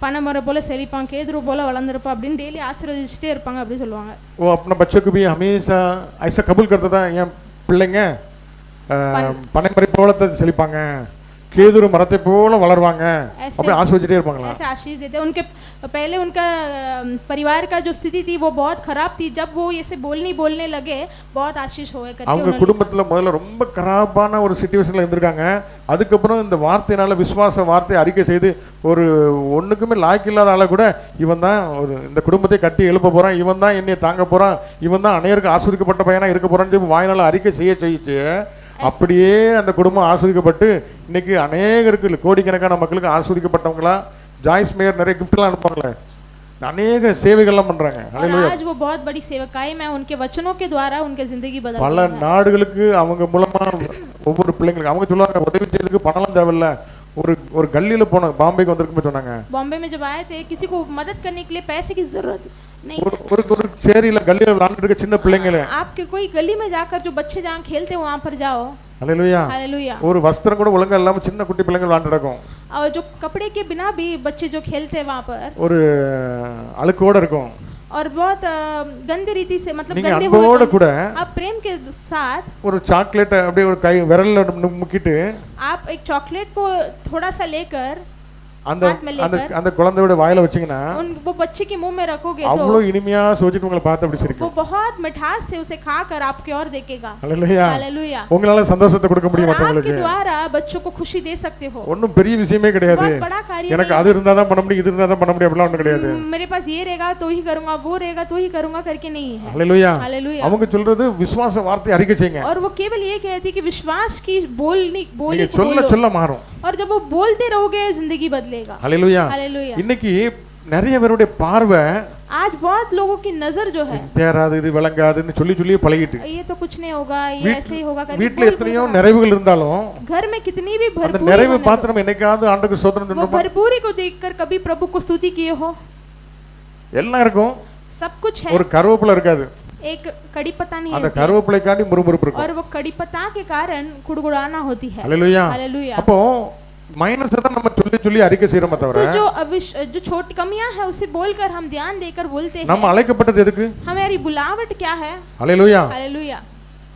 S2: பனைமரம் போல செழிப்பான், கேதுரு போல வளர்ந்துருப்பா அப்படின்னு டெய்லி ஆசீர்வதிச்சிட்டே இருப்பாங்க அப்படி சொல்லுவாங்க।
S1: वो अपना बच्चों को भी हमेशा ऐसा कबूल करता था, என் பிள்ளைங்க பனைமரம் போல செழிப்பாங்க, केदुरु मरते पोला वलरवांगे, अपने आशीर्वाद இருப்பாங்களா?
S2: ऐसे आशीष देते। उनके पहले उनका परिवार का जो स्थिति थी वो बहुत खराब थी, जब वो ऐसे बोलने लगे बहुत आशीष होए करके
S1: அவங்க குடும்பத்துல முதல்ல ரொம்ப கராபான ஒரு சிச்சுவேஷன்ல இருந்திருக்காங்க। அதுக்கு அப்புறம் இந்த வார்த்தையினால விசுவாச வார்த்தை அறிக்கை செய்து ஒரு ஒண்ணுக்குமே லாய்க்கு இல்லாத ஆள கூட இவன் தான் ஒரு இந்த குடும்பத்தை கட்டி எழுப்ப போறான், இவன் தான் என்னைய தாங்க போறான், இவன் தான் அநேகருக்கு ஆசீர்வதிக்கப்பட்ட பையனா இருக்க போறான்னு சொல்லி வாயினால அறிக்கை செய்ய அப்படியே அந்த குடும்பம் ஆஸ்வதிக்கப்பட்டு இன்னைக்கு அநேகருக்கு கோடிக்கணக்கான மக்களுக்கு ஆஸ்வதிக்கப்பட்டவங்களா ஜாய்ஸ் மேயர் நிறைய கிஃப்ட்லாம் அனுப்புவாங்களே, அநேக சேவைகள்லாம் பண்றாங்க.
S2: और आज वो बहुत बड़ी सेवकाई में उनके वचनों के द्वारा उनके जिंदगी बदल
S1: பல நாடுகளுக்கு அவங்க மூலமா ஒவ்வொரு பிள்ளைங்களுக்கு அவங்க சொல்லுவாங்க உதவி செய்யறதுக்கு பணம்லாம் தேவையில்ல, ஒரு ஒரு கல்லியில போன பாம்பேக்கு வந்திருக்குமே சொன்னாங்க.
S2: बॉम्बे में जब आए थे किसी को मदद करने के लिए पैसे की जरूरत नहीं,
S1: ஒரு சேரியில கல்லியில விளையாண்டுட்டு இருக்க சின்ன பிள்ளைங்களே,
S2: आपके कोई गली में जाकर जो बच्चे जहाँ खेलते हैं वहाँ पर जाओ।
S1: ஹல்லேலூயா.
S2: हालेलुया।
S1: ஒரு வஸ்திரம் கூட ஒழுங்கா இல்லாம சின்ன குட்டி பிள்ளைங்க விளையாண்டு நடக்கும்,
S2: और जो कपड़े के बिना भी बच्चे जो खेलते हैं वहाँ पर,
S1: ஒரு அழுக்கோட இருக்கும்.
S2: और बहुत गंदे रीति से मतलब
S1: நீங்க
S2: गंदे
S1: அன்போட கூட
S2: आप प्रेम के साथ
S1: ஒரு சாக்லேட் அப்படியே ஒரு கை விரல்ல முக்கிட்டு
S2: आप एक चॉकलेट को थोड़ा सा लेकर
S1: அந்த அந்த அந்த குழந்தையோட வாயில வச்சீங்கன்னா
S2: उन वो बच्चे के मुंह में रखोगे तो
S1: அவ்வளவு இனிமையா सोचिட்டு உங்களை பார்த்து அப்படி
S2: वो
S1: சிரிக்கும்.
S2: बहुत मिठास से उसे खाकर आपकी ओर देखेगा।
S1: ஹல்லேலூயா.
S2: हालेलुया।
S1: உங்களால சந்தோஷத்தை கொடுக்க முடியும்
S2: और आपके
S1: மத்தவங்களுக்கு.
S2: द्वारा बच्चों को खुशी दे सकते हो।
S1: ஒண்ணும் பெரிய விஷயமே கிடையாது.
S2: बहुत बड़ा कार्य
S1: எனக்கு அது இருந்தா தான் பண்ண முடியும், இது இருந்தா தான் பண்ண முடியும் அப்படிலாம் ஒண்ணும் கிடையாது.
S2: मेरे पास ये रहेगा तो ही करूंगा, वो रहेगा तो ही करूंगा करके नहीं है।
S1: ஹல்லேலூயா.
S2: हालेलुया।
S1: அவங்க சொல்றது விசுவாச வார்த்தை அறிக்கை செய்யுங்க.
S2: और वो केवल ये कहती कि विश्वास की बोली
S1: நீங்க சொல்ல சொல்ல மாறும்.
S2: और जब वो बोलते रहोगे जिंदगी बदलेगा।
S1: ஹல்லேலூயா.
S2: हालेलुया।
S1: இன்னைக்கு நிறைய பேருடைய பார்வை
S2: आज बहुत लोगों की नजर जो है
S1: தேராது இது விளங்காதுன்னு சொல்லி பழகிட்டு
S2: ये तो कुछ नहीं होगा, ये ऐसे ही होगा करके
S1: வீட்ல எத்தனையோ நிறைவுகள் இருந்தாலும்
S2: घर में कितनी भी
S1: அந்த
S2: भरपूरी
S1: நிறைவு
S2: होने
S1: பார்த்து நம்ம என்னைக்காவது ஆண்டவருக்கு ஸ்தோத்திரம்
S2: वो
S1: சொல்றோமா?
S2: भरपूरी को देखकर कभी प्रभु को स्तुति किए हो?
S1: எல்லாம் இருக்கும்,
S2: सब कुछ है,
S1: ஒரு கருவேப்பிலை இருக்காது.
S2: एक कड़ी पत्ता नहीं
S1: அந்த
S2: है
S1: கருவேப்பிலைக்காண்டி முறுமுறுப்பு இருக்கும்.
S2: और वो कड़ी पत्ता के कारण कुड़कुड़ाना होती है।
S1: ஹல்லேலூயா.
S2: हालेलुया।
S1: அப்போ மைனஸ் தான் நம்ம சொல்லி அறிக்கை செய்யறோமே தவிர
S2: तो जो छोटी कमियां है उसे बोलकर हम ध्यान देकर बोलते हैं।
S1: நம்ம அழைக்கப்பட்டது எதுக்கு?
S2: हमारी बुलावट क्या है?
S1: ஹல்லேலூயா.
S2: हालेलुया।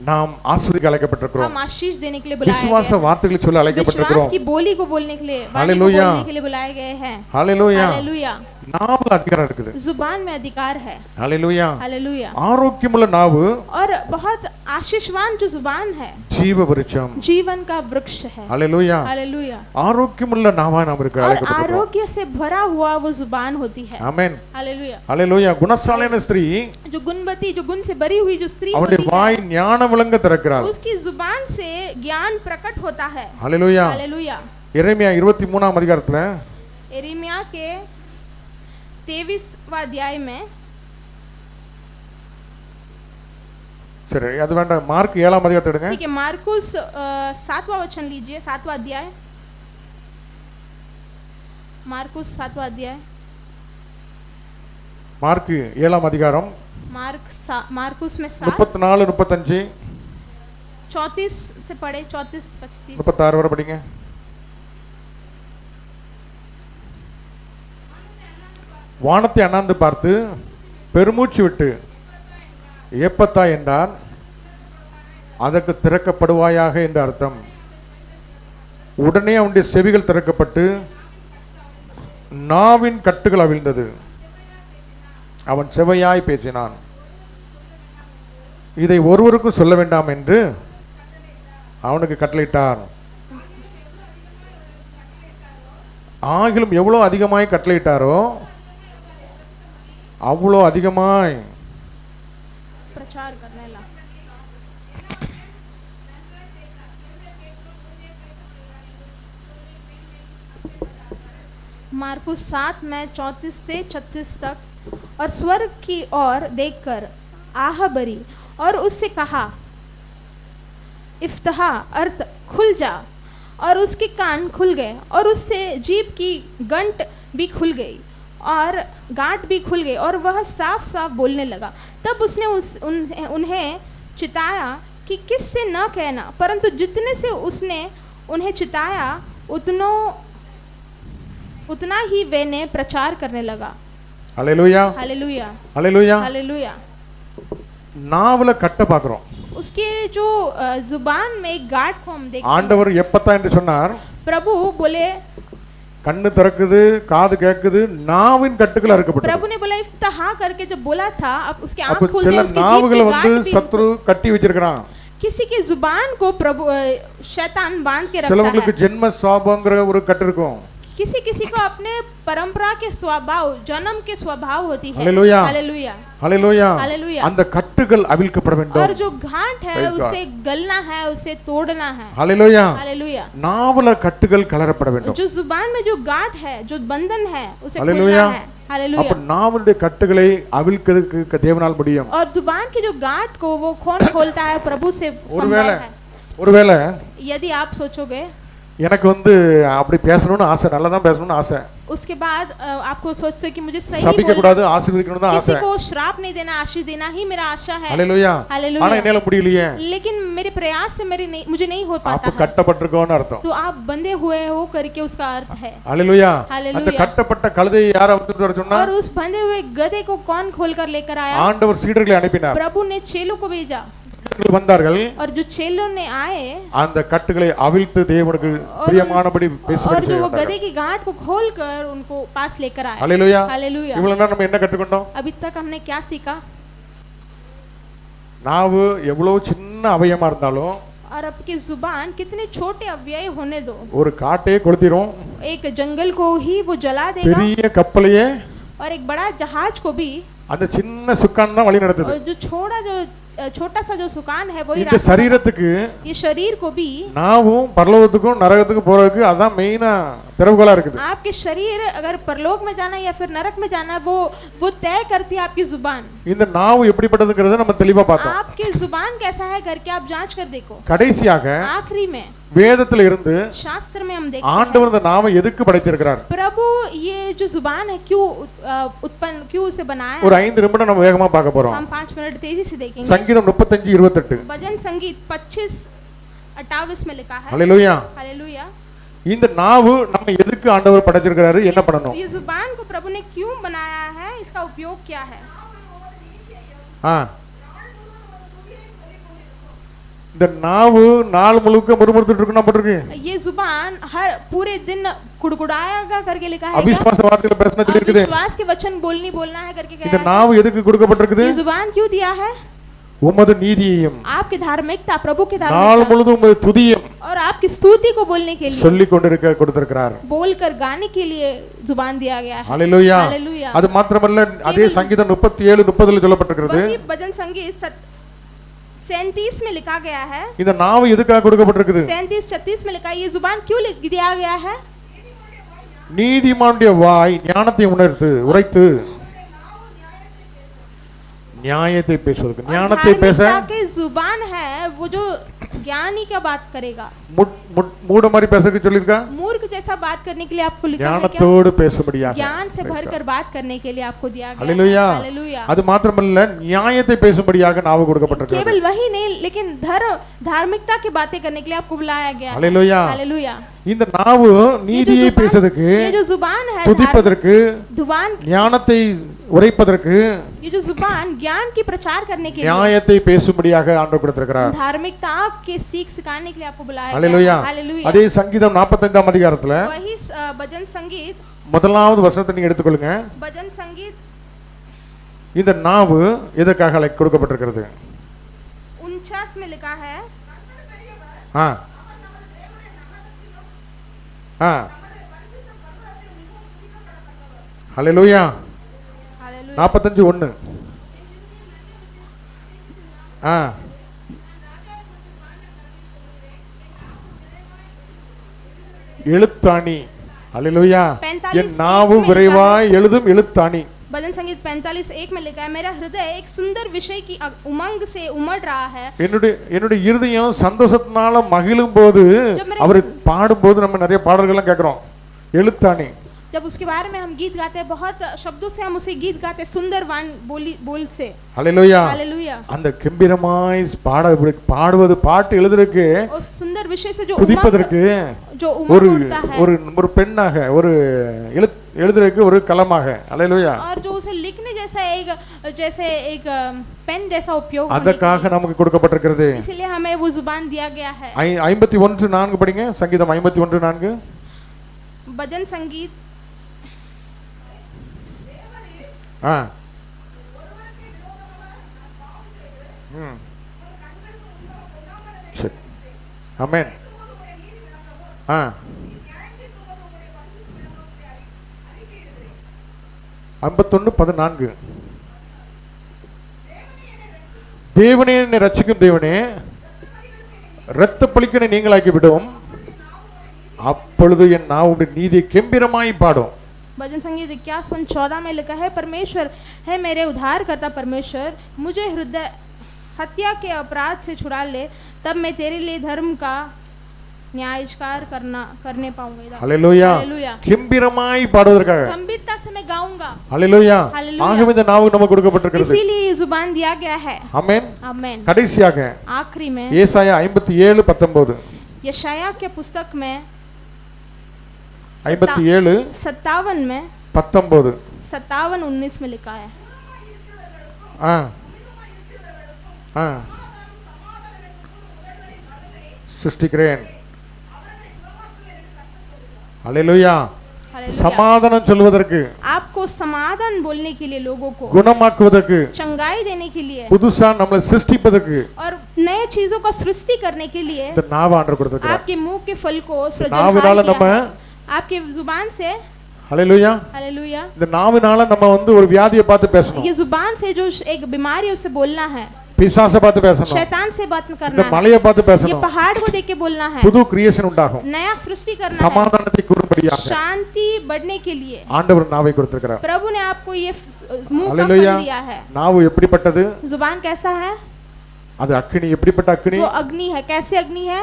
S1: நாம் ஆசீர்வதிக்க அழைக்கப்பட்டிருக்கிறோம்.
S2: हम आशीष देने के लिए बुलाए
S1: விசுவாச
S2: गए हैं,
S1: வார்த்தைகளை சொல்ல
S2: विश्वास
S1: அழைக்கப்பட்டிருக்கிறோம்.
S2: की बोली को बोलने के लिए, वाणी को
S1: हालेलुया।
S2: बोलने के लिए बुलाए गए हैं।
S1: ஹல்லேலூயா.
S2: हालेलुया।
S1: நாவுல அதிகாரம் இருக்குது.
S2: जुबान में अधिकार है।
S1: ஹல்லேலூயா.
S2: हालेलुया।
S1: ஆரோக்கியமுள்ள நாவு
S2: और बहुत आशीषवान जो जुबान है
S1: ஜீவ விருட்சம்.
S2: जीवन का वृक्ष है।
S1: ஹல்லேலூயா.
S2: हालेलुया।
S1: ஆரோக்கியமுள்ள நாவா நாம் இருக்க
S2: और
S1: அழைக்கப்பட்டிருக்கிறோம்.
S2: आरोग्य से भरा हुआ वो जुबान होती है।
S1: ஆமென்.
S2: हालेलुया।
S1: ஹல்லேலூயா. குணசாலியான ஸ்திரீ
S2: जो गुणवती, जो गुण से भरी हुई जो स्त्री
S1: அவருடைய
S2: होती
S1: வாய் ஞான விளங்க திறக்கிறாள்.
S2: है, उसकी जुबान से ज्ञान प्रकट होता है।
S1: ஹல்லேலூயா.
S2: हालेलुया।
S1: எரேமியா 23ஆம் அதிகாரத்துல
S2: यिर्मयाह के 23वां अध्याय में,
S1: சரி அது வேண்டாம், மார்க் 7ஆம் அதிகாரத்தை எடுங்க.
S2: ठीक है, मार्कुस 7वां वचन लीजिए, 7वां अध्याय, मार्कुस 7वां अध्याय,
S1: மார்க் 7ஆம் அதிகாரம்
S2: मार्कुस में 7,
S1: 34 35
S2: 34 से पढ़े, 34 35
S1: 36 வரை படிங்க. வானத்தை அண்ணாந்து பார்த்து பெருமூச்சு விட்டு ஏப்பத்தா என்றான், அதற்கு திறக்கப்படுவாயாக என்று அர்த்தம். உடனே அவனுடைய செவிகள் திறக்கப்பட்டு நாவின் கட்டுகள் அவிழ்ந்தது, அவன் செவையாய் பேசினான். இதை ஒருவருக்கும் சொல்ல வேண்டாம் என்று அவனுக்கு கட்டளையிட்டார். ஆகிலும் எவ்வளவு அதிகமாய் கட்டளையிட்டாரோ அவ்வளோ அதிகமாய்
S2: प्रचार करने लगा। मार्कुस 7 में 34 से 36 तक, और स्वर्ग की ओर देखकर आह भरी और उससे कहा इफ्तहा, अर्थ खुल जा, और उसके कान खुल गए और उससे जीभ की गंठ भी खुल गई और गांठ भी खुल गई और वह साफ साफ बोलने लगा। तब उसने उन्हें चिताया कि किससे न कहना, परंतु जितने से उसने उन्हें चिताया उतना ही वे ने प्रचार करने लगा।
S1: ஹல்லேலூயா.
S2: हालेलुया।
S1: ஹல்லேலூயா.
S2: हालेलुया।
S1: நாவல கட்ட பார்க்கிறோம்.
S2: उसके जो जुबान में एक गांठ को हम देखते हैं।
S1: ஆண்டவர் எப்பத்தா என்று சொன்னார்,
S2: प्रभु बोले,
S1: கண்ணு திறக்குது, காது கேக்குது, நாவின் கட்டுகள் அறுக்கப்பட்டது.
S2: प्रभु ने बोला इफ्तहा करके जब बोला था, अब उसके आंख
S1: அப்ப
S2: खुल
S1: சில
S2: गए, उसकी जीभ
S1: நாவுகளை
S2: की
S1: வந்து
S2: गांठ भी,
S1: சத்ரு கட்டி வச்சிருக்கான்.
S2: किसी की जुबान को प्रभु शैतान बांध के रखता
S1: சிலவங்களுக்கு
S2: है।
S1: ஜென்ம சாபம்ங்கற ஒரு கட்டு இருக்கும்.
S2: किसी किसी को अपने परंपरा के स्वभाव, जन्म के स्वभाव होती है।
S1: Hallelujah
S2: hallelujah
S1: hallelujah
S2: hallelujah.
S1: அந்த கட்டுகள் அவிழ்க்கப்பட
S2: और
S1: வேண்டும்
S2: जो गांठ है
S1: Praise God.
S2: उसे गलना है, उसे तोड़ना है।
S1: Hallelujah
S2: hallelujah.
S1: நாவல கட்டுகள் கலரப்பட வேண்டும்
S2: जो जुबान में जो गांठ है, जो बंधन है, उसे
S1: हालेलुया।
S2: खोलना है। हालेलुया।
S1: அப்ப நாவலுடைய கட்டுகளை அவிழ்க்கிறதுக்கு தேவனால் முடியும்
S2: और जुबान की जो गांठ को वो कौन खोलता है? प्रभु से संभव
S1: ஒருவேளை
S2: है।
S1: ஒருவேளை
S2: यदि आप सोचोगे
S1: எனக்கு அப்படி பேசணும்னு ஆசை நல்லா தான் பேசணும்னு ஆசை
S2: उसके बाद आपको सोचते कि मुझे सही
S1: சபிக்க
S2: बोलना,
S1: கூடாது ஆசீர்வதிக்கணும் தான்
S2: किसी
S1: ஆசை
S2: को श्राप नहीं देना, आशीष देना ही मेरा आशा है।
S1: Hallelujah
S2: hallelujah.
S1: ஆனா என்னால முடியலையே
S2: लेकिन मेरे प्रयास से मुझे नहीं हो
S1: அப்ப
S2: पाता है।
S1: கட்டப்பட்டிருக்கோம்னு அர்த்தம்
S2: तो आप बंधे हुए हो करके उसका अर्थ है।
S1: Hallelujah
S2: hallelujah.
S1: அந்த கட்டப்பட்ட கழுதையை யார வந்து வர சொன்னா
S2: और उस बंधे हुए गधे को कौन खोलकर लेकर आया?
S1: ஆண்டவர் சீடர்களை அனுப்பினார்
S2: प्रभु ने चेलों को भेजा
S1: சீடர்கள் வந்தார்கள்
S2: और जो चेलों ने आए
S1: அந்த கட்டுகளை அவிழ்த்து தேவனுக்கு பிரியமானபடி
S2: और
S1: பேசும்படி
S2: जो वो
S1: செய்தார்கள்
S2: गधे की गांठ को खोलकर उनको पास लेकर आए।
S1: Hallelujah
S2: hallelujah.
S1: இவ்வளவு நேரம் நம்ம என்ன கற்றுக்கொண்டோம்
S2: अभी तक हमने क्या सीखा?
S1: நாவு எவ்வளவு சின்ன அவயமா இருந்தாலும்
S2: और आपकी जुबान कितने छोटे अव्यय होने दो,
S1: ஒரு காட்டையே கொளுத்திரும்
S2: एक जंगल को ही वो जला देगा
S1: பெரிய கப்பலையே
S2: और एक बड़ा जहाज को भी।
S1: அந்த சின்ன சுக்கான் தான் வழி நடத்துது
S2: और जो छोटा सा जो सुकान है वही
S1: இந்த
S2: रास्ता,
S1: சரீரத்துக்கு
S2: ये शरीर को भी।
S1: நாவும் பரலோகத்துக்கும் நரகத்துக்கும் போறதுக்கு அதான் மெயினா திறவுகோலா இருக்குது
S2: आपके शरीर अगर परलोक में जाना या फिर नरक में जाना, वो तय करती है आपकी जुबान।
S1: இந்த நாவு எப்படிப்பட்டதுங்கிறத நம்ம தெளிவா பார்த்தோம்
S2: आपकी जुबान कैसा है करके आप जांच कर देखो।
S1: கடைசியாக
S2: आखिरी में
S1: வேதத்துல இருந்து
S2: शास्त्र में हम देखते हैं
S1: ஆண்டவர் இந்த நாவை எதுக்கு படைச்சிருக்கிறார்
S2: प्रभु ये जो जुबान है क्यों उसे बनाया है?
S1: ஒரு 5 நிமிடம் நம்ம வேகமா பார்க்க போறோம்
S2: हम 5 मिनट तेजी से देखेंगे।
S1: சங்கீதம் 35:28
S2: भजन संगीत 25:28 में लिखा है।
S1: Hallelujah
S2: hallelujah.
S1: இந்த நாவு நம்ம எதுக்கு ஆண்டவர் படைச்சிருக்கிறாரு என்ன பண்ணணும்
S2: ये जुबान को प्रभु ने क्यों बनाया है? इसका उपयोग क्या है?
S1: இந்த நாவு நாள் முழுக்க முறுமுறுத்துட்டு இருக்கணும் போட்டுருக்கு
S2: ये जुबान हर पूरे दिन कुड़कुड़ाएगा करके लिखा है।
S1: அவிஸ்வாச வார்த்தையில பேசினா சொல்லி இருக்குது
S2: विश्वास के वचन बोलना है करके
S1: இந்த
S2: कहा
S1: நாவு எதுக்கு கொடுக்கப்பட்டிருக்குது
S2: है। ये जुबान क्यों दिया है?
S1: உமது நீதியையும்
S2: आपकी धार्मिकता, प्रभु की
S1: நாள்
S2: धार्मिकता
S1: முழுதும் உமது துதியும்
S2: और आपकी स्तुति को बोलने के लिए,
S1: சொல்லி கொண்டிருக்க கொடுத்திருக்கிறார்
S2: बोलकर गाने के लिए जुबान दिया गया है।
S1: ஹalleluya
S2: हालेलुया।
S1: அது மாத்திரமல்ல அதே சங்கீதம் 37:30ல சொல்லப்பட்டிருக்கிறது
S2: वही भजन संगीत 37 में लिखा गया है।
S1: இந்த நாவு எதுக்காக கொடுக்கப்பட்டிருக்குது
S2: 37-36 में लिखा है ये जुबान क्यों दिया गया है?
S1: நீதிமானுடைய வாய் ஞானத்தை உரைத்து நியாயத்தை பேசுவதற்கு ஞானத்தை பேச
S2: के जुबान है वो जो ज्ञानी का बात करेगा।
S1: மூட மாதிரி பேசக்கு சொல்லிருக்கா
S2: मूर्ख जैसा बात करने के लिए आपको लिखा है क्या?
S1: ஞானத்தோடு பேசும்படியாக
S2: ज्ञान से भरकर बात करने के लिए आपको दिया गया है।
S1: Hallelujah
S2: hallelujah.
S1: அது மாத்திரமல்ல நியாயத்தை பேசும்படியாக நாவு கொடுக்கப்பட்டிருக்கிறது
S2: केवल वही नहीं लेकिन धार्मिकता की बातें करने के लिए आपको बुलाया गया है।
S1: Hallelujah
S2: hallelujah.
S1: இந்த நாவு நீதியை பேசுவதற்கு
S2: ये जो जुबान है
S1: துதிப்பதற்கு
S2: जुबान,
S1: ஞானத்தை உரைப்பதற்கு
S2: ये जो जुबान ज्ञान की प्रचार करने के लिए,
S1: நியாயத்தை பேசும்படியாக ஆண்டவர் கொடுத்திருக்கிறார்
S2: धार्मिकता के सीख सिखाने के लिए आपको बुलाया गया
S1: हालेलुया
S2: है। हालेलुया।
S1: அதே சங்கீதம் 45ஆம் அதிகாரத்துல
S2: वही भजन संगीत
S1: முதலாவது வசனத்தை நீங்க எடுத்துக்கொள்ளுங்க
S2: भजन संगीत
S1: இந்த நாவு எதற்காக கொடுக்கப்பட்டிருக்கிறது
S2: 49 में लिखा है।
S1: ஆ ஆ ஹalleluya 45:1 ஆ எழுத்தாணி ஹalleluya
S2: 45
S1: என் நாவு விரைவாய் எழுதும் எழுத்தாணி
S2: भजन संगीत 45:1 में लिखा है मेरा हृदय एक सुंदर विषय की उमंग से उमड़ रहा है।
S1: என்னுடைய இருதயம் சந்தோஷத்தினால மகிழும் போது அவர் பாடும்போது நம்ம நிறைய பாடல்கள் கேட்கிறோம் எழுத்தாணி
S2: जब उसके बारे में हम गीत गाते हैं बहुत शब्दों से हम उसे गीत गाते हैं सुंदरवान बोल से।
S1: Hallelujah
S2: hallelujah.
S1: அந்த கம்பீரமாய் பாடுவது பாட்டு எழுதுறதுக்கு
S2: उस सुंदर विषय से जो
S1: துதிப்பதற்கு
S2: जो उमंग उठता है
S1: ஒரு பெண்ணாக ஒரு எழுதுறதுக்கு ஒரு கலமாக हालेलुया
S2: और जो उसे लिखने जैसे एक पेन जैसा उपयोग
S1: அதற்காக நமக்கு கொடுக்கப்பட்டிருக்கிறது।
S2: इसलिए हमें वो जुबान दिया गया है।
S1: 51:4 படிங்க சங்கீதம் 51:4
S2: भजन संगीत
S1: ஆமென் 51:14. தேவனே என்னை ரட்சிக்கும் தேவனே, இரத்த பலிக்கனை நீங்களாக்கி விடும், அப்பொழுது என் நாவுடைய நீதியை கெம்பீரமாய் பாடும்.
S2: भजन संगीत 51:14 में लिखा है, परमेश्वर है मेरे उद्धार करता परमेश्वर, मुझे हृदय हत्या के अपराध से छुड़ा ले, तब मैं तेरे लिए धर्म का न्यायकार करने पाऊंगा.
S1: ஹல்லேலூயா.
S2: हालेलुया.
S1: கெம்பீரமாய் பாடுவதற்காக.
S2: गंभीरता से मैं गाऊंगा.
S1: ஹல்லேலூயா.
S2: हालेलुया.
S1: ஆகவே இந்த நாவு நமக்கு கொடுக்கப்பட்டிருக்கிறது.
S2: इसीलिए ये जुबान दिया गया है.
S1: ஆமென்.
S2: आमेन.
S1: கடைசியாக
S2: आखिरी में
S1: ஏசாயா 57:19.
S2: यशाया के पुस्तक में
S1: 57
S2: 57 में
S1: 19.
S2: 57:19 में लिखा है.
S1: சிருஷ்டிக்கிறேன். ஹல்லேலூயா.
S2: हालेलुया.
S1: சமாதானம் சொல்வதற்கு,
S2: आपको समाधान बोलने के लिए, लोगों को
S1: குணமாக்குவதற்கு,
S2: चंगाई देने के लिए
S1: புதுசா நம்மளை சிருஷ்டிப்பதற்கு
S2: और नए चीजों का सृष्टि करने के लिए
S1: இந்த நாவை ஆண்டவர் கொடுத்திருக்கிறார்.
S2: आपके मुंह के फल को
S1: நாவினால
S2: सृजनहार
S1: நம்ம
S2: किया है. आपके जुबान से
S1: ஹல்லேலூயா.
S2: हालेलुया.
S1: இந்த நாவினால நம்ம ஒரு வியாதியை பார்த்து பேசணும்,
S2: ये जुबान से जो एक बीमारी है उससे बोलना है,
S1: பிசாசை பார்த்து பேசணும்,
S2: शैतान से बात
S1: இந்த
S2: करना है,
S1: மலையை பார்த்து
S2: ये
S1: பேசணும்.
S2: पहाड़ को देख के बोलना है,
S1: புது கிரியேஷன் உண்டாகும்,
S2: नया सृष्टि करना है,
S1: சமாதானத்தை கூறும்படியாக
S2: शांति बढ़ने के लिए
S1: ஆண்டவர் நாவை கொடுத்திருக்கிறார்.
S2: प्रभु ने आपको ये मुंह का फल
S1: हालेलुया.
S2: दिया है.
S1: நாவு எப்படிப்பட்டது?
S2: जुबान कैसा है?
S1: அது அக்கினி. எப்படிப்பட்ட அக்கினி?
S2: वो अग्नि है. कैसे अग्नि है?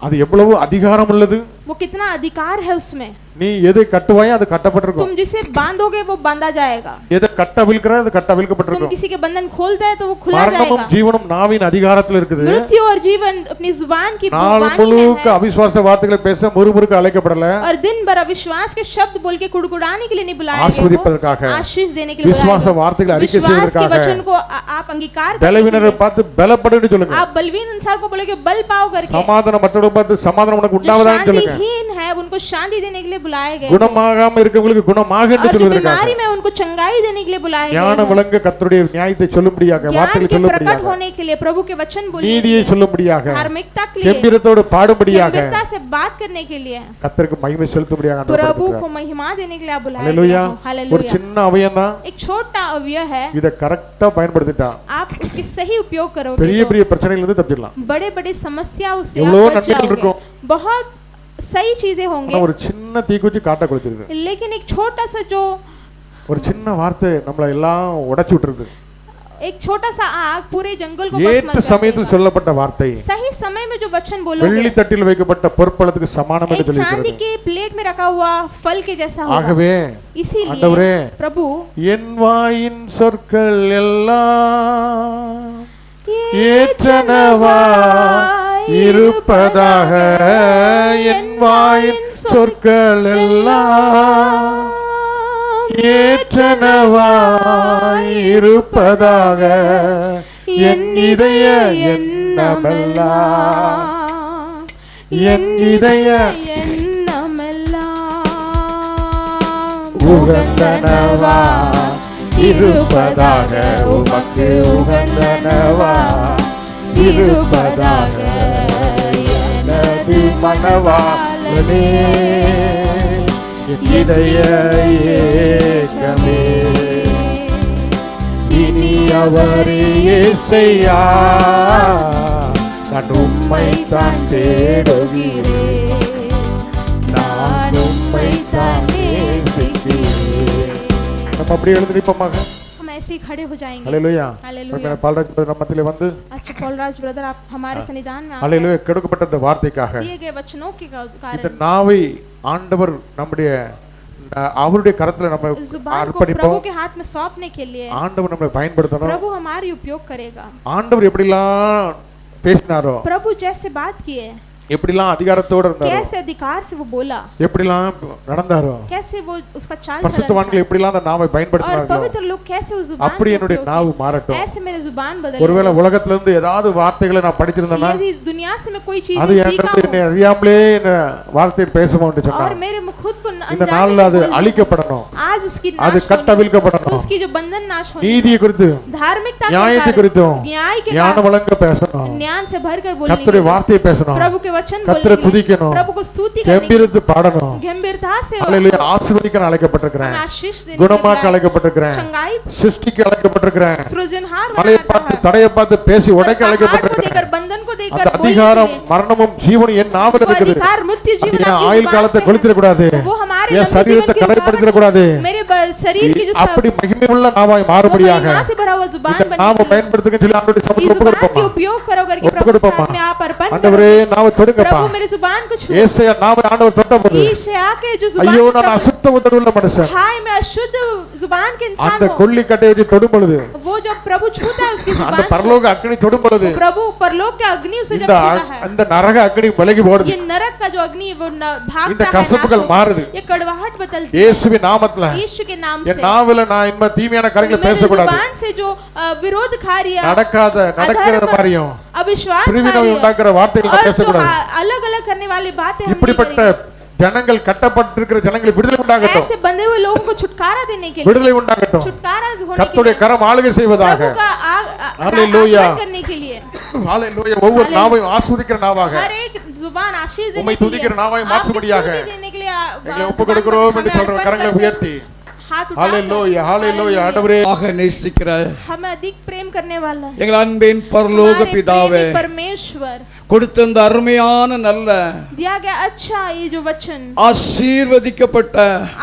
S1: அது எவ்வளவு அதிகாரம் உள்ளது.
S2: वो कितना अधिकार है उसमें.
S1: நீ எதை கட்டுவாயோ அது கட்டப்பட்டிருக்கும்,
S2: तुम जिसे बांधोगे वो बांधा जाएगा,
S1: எதை கட்டவிழ்க்கிறாய் அது
S2: तुम
S1: கட்டவிழ்க்கப்பட்டிருக்கும்.
S2: किसी के बंधन खोलता है तो वो खुला
S1: மரணமும்
S2: जाएगा.
S1: ஜீவனும் நாவின் அதிகாரத்தில் இருக்குது.
S2: मृत्यु और जीवन अपनी जुबान की
S1: நாள்
S2: वाणी में
S1: முழுக்க
S2: है.
S1: அவிசுவாச வார்த்தைகளை பேச முறுமுறுக்க அழைக்கப்படல,
S2: और दिन भर अविश्वास के शब्द बोल के कुड़कुड़ाने के लिए नहीं बुलाया गया
S1: ஆசீர்வதிப்பதற்காக,
S2: हो, आशीष देने के लिए
S1: விசுவாச
S2: बुलाया
S1: வார்த்தைகளை
S2: गया.
S1: அறிக்கை
S2: विश्वास के
S1: செய்வதற்காக,
S2: वचन को आप अंगीकार करने के
S1: பலவீனரை
S2: लिए,
S1: பார்த்து பலப்படுன்னு சொல்லுங்க,
S2: आप बलवीन इंसान को बोलोगे बल पाओ करके,
S1: சமாதானம் மற்றவரை பார்த்து சமாதானம் உனக்கு
S2: जो
S1: உண்டாவதான்னு சொல்லுங்க,
S2: शांतिहीन है उनको शांति देने के लिए बुलाए गए,
S1: குணமாகாம இருக்கவங்களுக்கு குணமாக என்று
S2: और जो
S1: சொல்வதற்காக,
S2: बीमारी में उनको चंगाई देने के लिए बुलाए
S1: ஞான
S2: गए,
S1: விளங்க கர்த்தருடைய நியாயத்தை சொல்லும்படியாக,
S2: ज्ञान
S1: வார்த்தைகளை
S2: के प्रकट
S1: சொல்லும்படியாக,
S2: होने के लिए, प्रभु के वचन बोलने
S1: நீதியை சொல்லும்படியாக,
S2: धार्मिकता के लिए,
S1: கெம்பீரத்தோடு பாடும்படியாக,
S2: गंभीरता से बात करने के लिए,
S1: கர்த்தருக்கு மகிமை செலுத்தும்படியாக ஆண்டவர்
S2: प्रभु को
S1: கொடுத்திருக்கிறார்.
S2: महिमा देने के लिए आप बुलाए गए
S1: ஹல்லேலூயா.
S2: हो.
S1: ஒரு
S2: हालेलुया.
S1: சின்ன அவயம் தான்,
S2: एक छोटा अवयव है,
S1: இத கரெக்ட்டா பயன்படுத்திட்டா
S2: आप उसके सही उपयोग
S1: பெரிய
S2: करोगे
S1: பெரிய பிரச்சனையில இருந்து தப்பிடலாம்.
S2: तो बड़े बड़े समस्याओं से
S1: எவ்வளோ
S2: आप बच
S1: நன்மைகள்
S2: जाओगे.
S1: இருக்கும்.
S2: बहुत सही चीजें
S1: ஆனா
S2: होंगे,
S1: ஒரு சின்ன தீக்குச்சி காட்ட கொடுத்துருது,
S2: लेकिन एक छोटा सा जो
S1: ஒரு சின்ன வார்த்தை நம்மள எல்லாம் உடைச்சு விட்டுருது.
S2: एक छोटा सा आग पूरे जंगल को भस्म
S1: ஏற்ற
S2: कर
S1: சமயத்தில்
S2: देगा.
S1: சொல்லப்பட்ட வார்த்தை
S2: सही समय में जो वचन
S1: வெள்ளி
S2: बोलोगे
S1: தட்டில் வைக்கப்பட்ட பொற்பளத்துக்கு சமானம் என்று
S2: एक चांदी
S1: சொல்லியிருக்கிறது.
S2: के प्लेट में रखा हुआ फल के जैसा होगा.
S1: ஆகவே
S2: इसीलिए
S1: ஆண்டவரே,
S2: प्रभु
S1: என் வாயின் சொற்கள் எல்லாம் ஏற்றனவா இருப்பதாக, என் வாயின் சொற்கள் எல்லாம் ஏற்றனவாய் இருப்பதாக, என் இதய எண்ணமெல்லாம், என் இதய உகந்தனவா இருப்பதாக, உமக்கு உகந்தனவா இருப்பதாக, எனது மனவாளனே, என் இதய ஏக்கமே, இனி அவரே இயேசையா, நான் உம்மை தான் தேடுகிறேன், நான் உம்மை தான் நேசிக்கிறேன். நம்ம அப்படியே எழுந்து நிற்போமாக.
S2: हम ऐसे ही खड़े हो जाएंगे.
S1: ஹல்லேலூயா.
S2: हालेलुया.
S1: பால்ராஜ் பிரதர் நம்ம மத்தியிலே வந்து,
S2: अच्छा पॉलराज ब्रदर आप हमारे सन्निधान में आकर
S1: ஹல்லேலூயா, கொடுக்கப்பட்ட இந்த வார்த்தைக்காக,
S2: दिए गए वचनों के
S1: இந்த
S2: कारण
S1: நாவை ஆண்டவர் நம்முடைய அவருடைய கரத்துல நம்ம
S2: जुबान को
S1: அர்ப்பணிப்போம்.
S2: प्रभु के हाथ में सौंपने के लिए
S1: ஆண்டவர் நம்மளை பயன்படுத்தணும்.
S2: प्रभु हमारी उपयोग करेगा.
S1: ஆண்டவர் எப்படிலாம் பேசினாரோ,
S2: प्रभु जैसे बात किए,
S1: எப்படிலாம் அதிகாரத்தோட இருந்தாரோ,
S2: कैसे अधिकार से वो बोला,
S1: எப்படிலாம் நடந்தாரோ,
S2: कैसे वो उसका चाल चलन
S1: பரிசுத்தவான்கள்
S2: था,
S1: எப்படிலாம் அந்த நாவை
S2: और
S1: பயன்படுத்தினார்களோ,
S2: पवित्र लोग कैसे उस जुबान
S1: அப்படி
S2: को
S1: என்னுடைய
S2: उपयोग
S1: நாவு
S2: किए.
S1: மாறட்டும்.
S2: ऐसे मेरे जुबान
S1: ஒருவேளை
S2: बदले.
S1: உலகத்துல இருந்து ஏதாவது வார்த்தைகளை நான் படிச்சிருந்தேன்னா
S2: यदि दुनिया से मैं कोई चीज
S1: அது
S2: सीखा
S1: என்னை
S2: हूं
S1: அறியாமலே என்ன வார்த்தையை பேசுவோம்னு
S2: और
S1: சொன்னார்.
S2: मेरे मुख खुद को
S1: இந்த
S2: अनजाने
S1: நாள்ல
S2: से
S1: அது
S2: बोल दिया।
S1: அழிக்கப்படணும்,
S2: आज उसकी
S1: அது
S2: नाश
S1: கட்டவிழ்க்கப்படணும்.
S2: होनी, उसकी जो बंधन नाश होनी,
S1: நீதியை குறித்து
S2: धार्मिकता
S1: நியாயத்தை
S2: के
S1: குறித்தும்
S2: कारण, न्याय के
S1: ஞான
S2: कारण,
S1: வழங்க பேசணும்,
S2: ज्ञान से भरकर बोलने
S1: கர்த்தருடைய
S2: के लिए,
S1: வார்த்தையை பேசணும்,
S2: प्रभु के वचन
S1: கர்த்தரை
S2: बोलने के लिए,
S1: துதிக்கணும்,
S2: प्रभु को स्तुति करने के
S1: கம்பீரித்து பாடணும்.
S2: लिए, गंभीरता से
S1: அல்லேலூயா. ஆசீர்வதிக்க அழைக்கப்பட்டிருக்கிறேன்,
S2: आशीष देने
S1: குணமாக்க
S2: के लिए,
S1: அழைக்கப்பட்டிருக்கிறேன்,
S2: चंगाई
S1: சிருஷ்டிக்க அழைக்கப்பட்டிருக்கிறேன்,
S2: सृजनहार
S1: மலையை
S2: बनाता
S1: பார்த்து
S2: है,
S1: தடையை பார்த்து பேசி உடைக்க
S2: पहाड़ को
S1: அழைக்கப்பட்டிருக்கிறேன்.
S2: देकर बंधन को
S1: அந்த
S2: देकर बोलने के
S1: அதிகாரம்
S2: लिए,
S1: மரணமும் ஜீவனும் என் நாவில்
S2: वो
S1: இருக்குது.
S2: अधिकार मृत्यु
S1: அது
S2: जीवन
S1: என்
S2: आपकी
S1: ஆயுள்
S2: जुबान
S1: காலத்தை
S2: पे है।
S1: கொளுத்திடக்கூடாது,
S2: वो हमारे
S1: என்
S2: लंबे
S1: சரீரத்தை
S2: जीवन की
S1: கரைப்படுத்திடக்கூடாது.
S2: मेरे शरीर की जो
S1: அப்படி மகிமையுள்ள நாவாய்
S2: वो
S1: மாறுபடியாக
S2: महिमा से भरा हुआ जुबान
S1: இந்த
S2: बनने
S1: நாவை
S2: के लिए,
S1: பயன்படுத்துங்க சொல்லி ஆண்டவருடைய
S2: इस
S1: சமூகத்தில் ஒப்பு
S2: जुबान के
S1: கொடுப்போமா,
S2: उपयोग करो करके
S1: ஒப்பு
S2: प्रभु के
S1: கொடுப்போமா.
S2: सामने आप अर्पण
S1: ஆண்டவரே
S2: करो।
S1: நாவை தொடுங்கப்பா.
S2: प्रभु मेरे जुबान को छू।
S1: ஏசாயா நாவை ஆண்டவர் தொட்டபோது
S2: ईशाया के जो जुबान
S1: ஐயோ
S2: को
S1: நான்
S2: प्रभु-
S1: அசுத்த உதடுள்ள மனுஷன்,
S2: हाय मैं अशुद्ध जुबान के इंसान
S1: அந்த
S2: हूँ।
S1: கொல்லி கட்டையை வச்சு தொடும் பொழுது,
S2: वो जब प्रभु छूता है उसकी
S1: அந்த
S2: जुबान
S1: பரலோக அக்னி தொடும் பொழுது,
S2: को, प्रभु परलोक के अग्नि उसे जब
S1: இந்த
S2: छूता है,
S1: அந்த நரக அக்னி விலகி போடுது,
S2: ये नरक का जो अग्नि वो भागता
S1: இந்த
S2: है,
S1: கசப்புகள்
S2: नाश होता है।
S1: மாறுது.
S2: ये कड़वाहट बदलती है
S1: இயேசுவின் நாமத்துல
S2: यीशु के नाम
S1: என்
S2: से।
S1: நாவில நான் இனிமே தீமையான காரியங்களை
S2: मेरी
S1: பேசக்கூடாது,
S2: जुबान से जो विरोध कार्य,
S1: நடக்கிறது மாதிரியும்
S2: अविश्वास
S1: பிரிவினை
S2: कार्य
S1: உண்டாக்குற வார்த்தைகளை
S2: और
S1: நான்
S2: जो
S1: பேசக்கூடாது.
S2: अलग अलग करने वाली बातें हम नहीं
S1: இப்படிப்பட்ட
S2: करेंगे।
S1: ஜனங்கள் கட்டப்பட்டிருக்கிற ஜனங்களை விடுதலை உண்டாகட்டும்,
S2: ऐसे बंधे हुए लोगों को छुटकारा देने के लिए,
S1: விடுதலை உண்டாகட்டும்.
S2: छुटकारा होने के
S1: கர்த்தருடைய
S2: लिए,
S1: கரம் ஆளுகை செய்வதாக.
S2: प्रभु का
S1: हालेलुया।
S2: आगमन करने के लिए,
S1: ஹalleluya. ஒவ்வொரு நாவையும் ஆசீர்வதிக்கிற நாவாக,
S2: हर एक जुबान आशीष देने
S1: உம்மை
S2: के लिए,
S1: துதிக்கிற நாவாய்
S2: आपकी
S1: மாற்றும்படியாக
S2: स्तुति देने के लिए
S1: எங்களை ஒப்பு கொடுக்கிறோம் என்று சொல்ற கரங்களை உயர்த்தி
S2: हाथ उठाकर,
S1: ஹalleluya ஹalleluya. ஆண்டவரே
S3: ஆக நேசிக்கிற
S2: हमें अधिक प्रेम करने वाला है
S3: எங்கள் அன்பின் பரலோக
S2: हमारे
S3: பிதாவே,
S2: प्रेमी परमेश्वर,
S3: கொடுத்த இந்த அருமையான நல்ல
S2: दिया गया अच्छा ये जो वचन,
S3: ஆசீர்வதிக்கப்பட்ட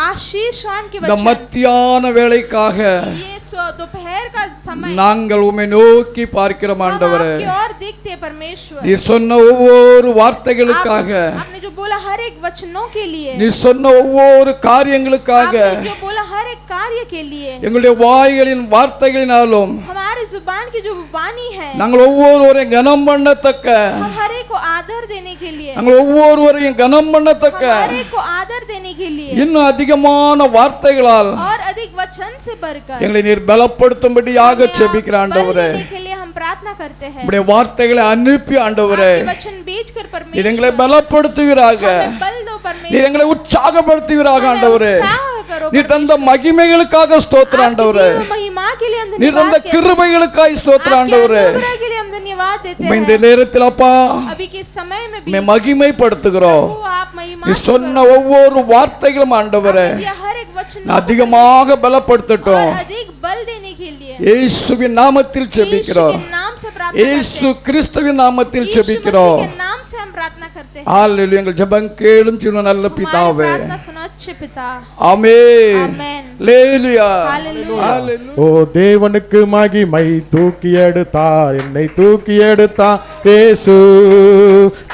S2: आशीषवान के
S3: இந்த
S2: वचन,
S3: மத்தியான வேளைக்காக
S2: ये दोपहर का समय
S3: நாங்கள் உம்மை நோக்கி பார்க்கிறோம்
S2: हम
S3: ஆண்டவரே.
S2: आपकी ओर देखते हैं परमेश्वर।
S3: நீ சொன்ன ஒவ்வொரு வார்த்தைகளுக்காக,
S2: आपने जो बोला हर एक वचनों के लिए,
S3: நீ சொன்ன ஒவ்வொரு காரியங்களுக்காக,
S2: आपने जो बोला हर एक कार्य के लिए,
S3: எங்களுடைய வாய்களின் வார்த்தைகளினாலும்
S2: हमारी जुबान की जो वाणी है,
S3: நாங்கள் ஒவ்வொருவரையும் கனம் பண்ணத்தக்க,
S2: हम हर एक को आदर देने के लिए,
S3: நாங்கள் ஒவ்வொருவரையும் கனம் பண்ணத்தக்க
S2: हम हर एक को आदर देने के लिए
S3: இன்னும் அதிகமான வார்த்தைகளால்
S2: और अधिक वचन से भरकर
S3: எங்களை நீர் பலப்படுத்தும்படியாக செபிக்கிற
S2: बल
S3: ஆண்டவரே.
S2: देने के लिए हम प्रार्थना करते हैं।
S3: உம்முடைய வார்த்தைகளை அனுப்பி ஆண்டவரே,
S2: आपके वचन भेजकर
S3: நீர் எங்களை
S2: परमेश्वर
S3: பலப்படுத்துவீராக,
S2: हमें बल दो
S3: நீர்
S2: परमेश्वर,
S3: எங்களை உற்சாகப்படுத்துவீராக
S2: हमें
S3: ஆண்டவரே.
S2: उत्साह करो
S3: நீர் தந்த மகிமைகளுக்காக ஸ்தோத்திரம்
S2: आपकी
S3: ஆண்டவரே.
S2: दी हुई महिमा के लिए हम
S3: நீர் தந்த
S2: धन्यवाद कहते हैं।
S3: கிருபைகளுக்காக ஸ்தோத்திரம்
S2: आपके
S3: ஆண்டவரே.
S2: अनुग्रह के लिए हम धन्यवाद देते
S3: உம்மை இந்த
S2: हैं।
S3: நேரத்தில் அப்பா
S2: अभी के समय में भी
S3: உம்மை மகிமைப்படுத்துகிறோம்.
S2: प्रभु आप महिमा
S3: நீ சொன்ன ஒவ்வொரு வார்த்தைகளும் ஆண்டவரே
S2: आपने दिया हर एक वचन
S3: நான் அதிகமாக பலப்படுத்தட்டும்.
S2: और अधिक बल देने के लिए
S3: இயேசுவின் நாமத்தில்
S2: यीशु
S3: செபிக்கிறோம்.
S2: के नाम से प्रार्थना
S3: இயேசு
S2: करते
S3: கிறிஸ்துவின் நாமத்தில்
S2: हैं। यीशु मसीह
S3: செபிக்கிறோம்.
S2: के नाम से हम प्रार्थना करते हैं।
S3: ஹalleluya. எங்கள் ஜெபம் கேளும் ஜீவனுள்ள நல்ல
S2: हमारी
S3: பிதாவே.
S2: प्रार्थना सुनो अच्छे पिता।
S3: ஆமென்.
S2: आमेन।
S3: ஹalleluya.
S2: हालेलुया।
S3: ஹalleluya.
S1: ஓ தேவனுக்கு மகிமை, தூக்கி எடுத்தார் என்னை தூக்கி எடுத்தார் இயேசு,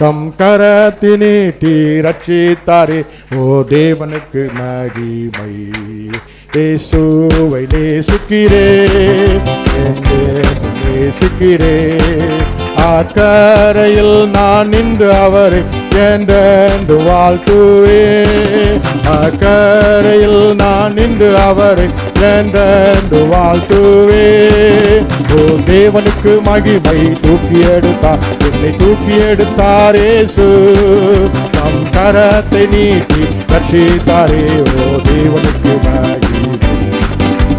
S1: தம் கரத்தை நீட்டி ரட்சித்தாரே. ஓ தேவனுக்கு மகிமை, இயேசுவை நேசிக்கிறேன், என் தேவனை நேசிக்கிறேன். அக்கரையில் நான் நின்று அவரை என்றென்று வாழ்த்துவேன், அக்கரையில் நான் நின்று அவரை என்றென்று வாழ்த்துவேன். ஓ தேவனுக்கு மகிமை, தூக்கி எடுத்தார் என்னை தூக்கி எடுத்தார் இயேசு, தம் கரத்தை நீட்டி ரட்சித்தாரே. ஓ தேவனுக்கு மகிமை.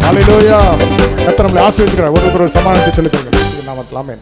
S1: ஹalleluya. கர்த்தர் நம்மை ஆசீர்வதிக்கிறார். ஒரு சமாதானத்தை சொல்லிக் கொடுங்க நாமத்தில். ஆமென்.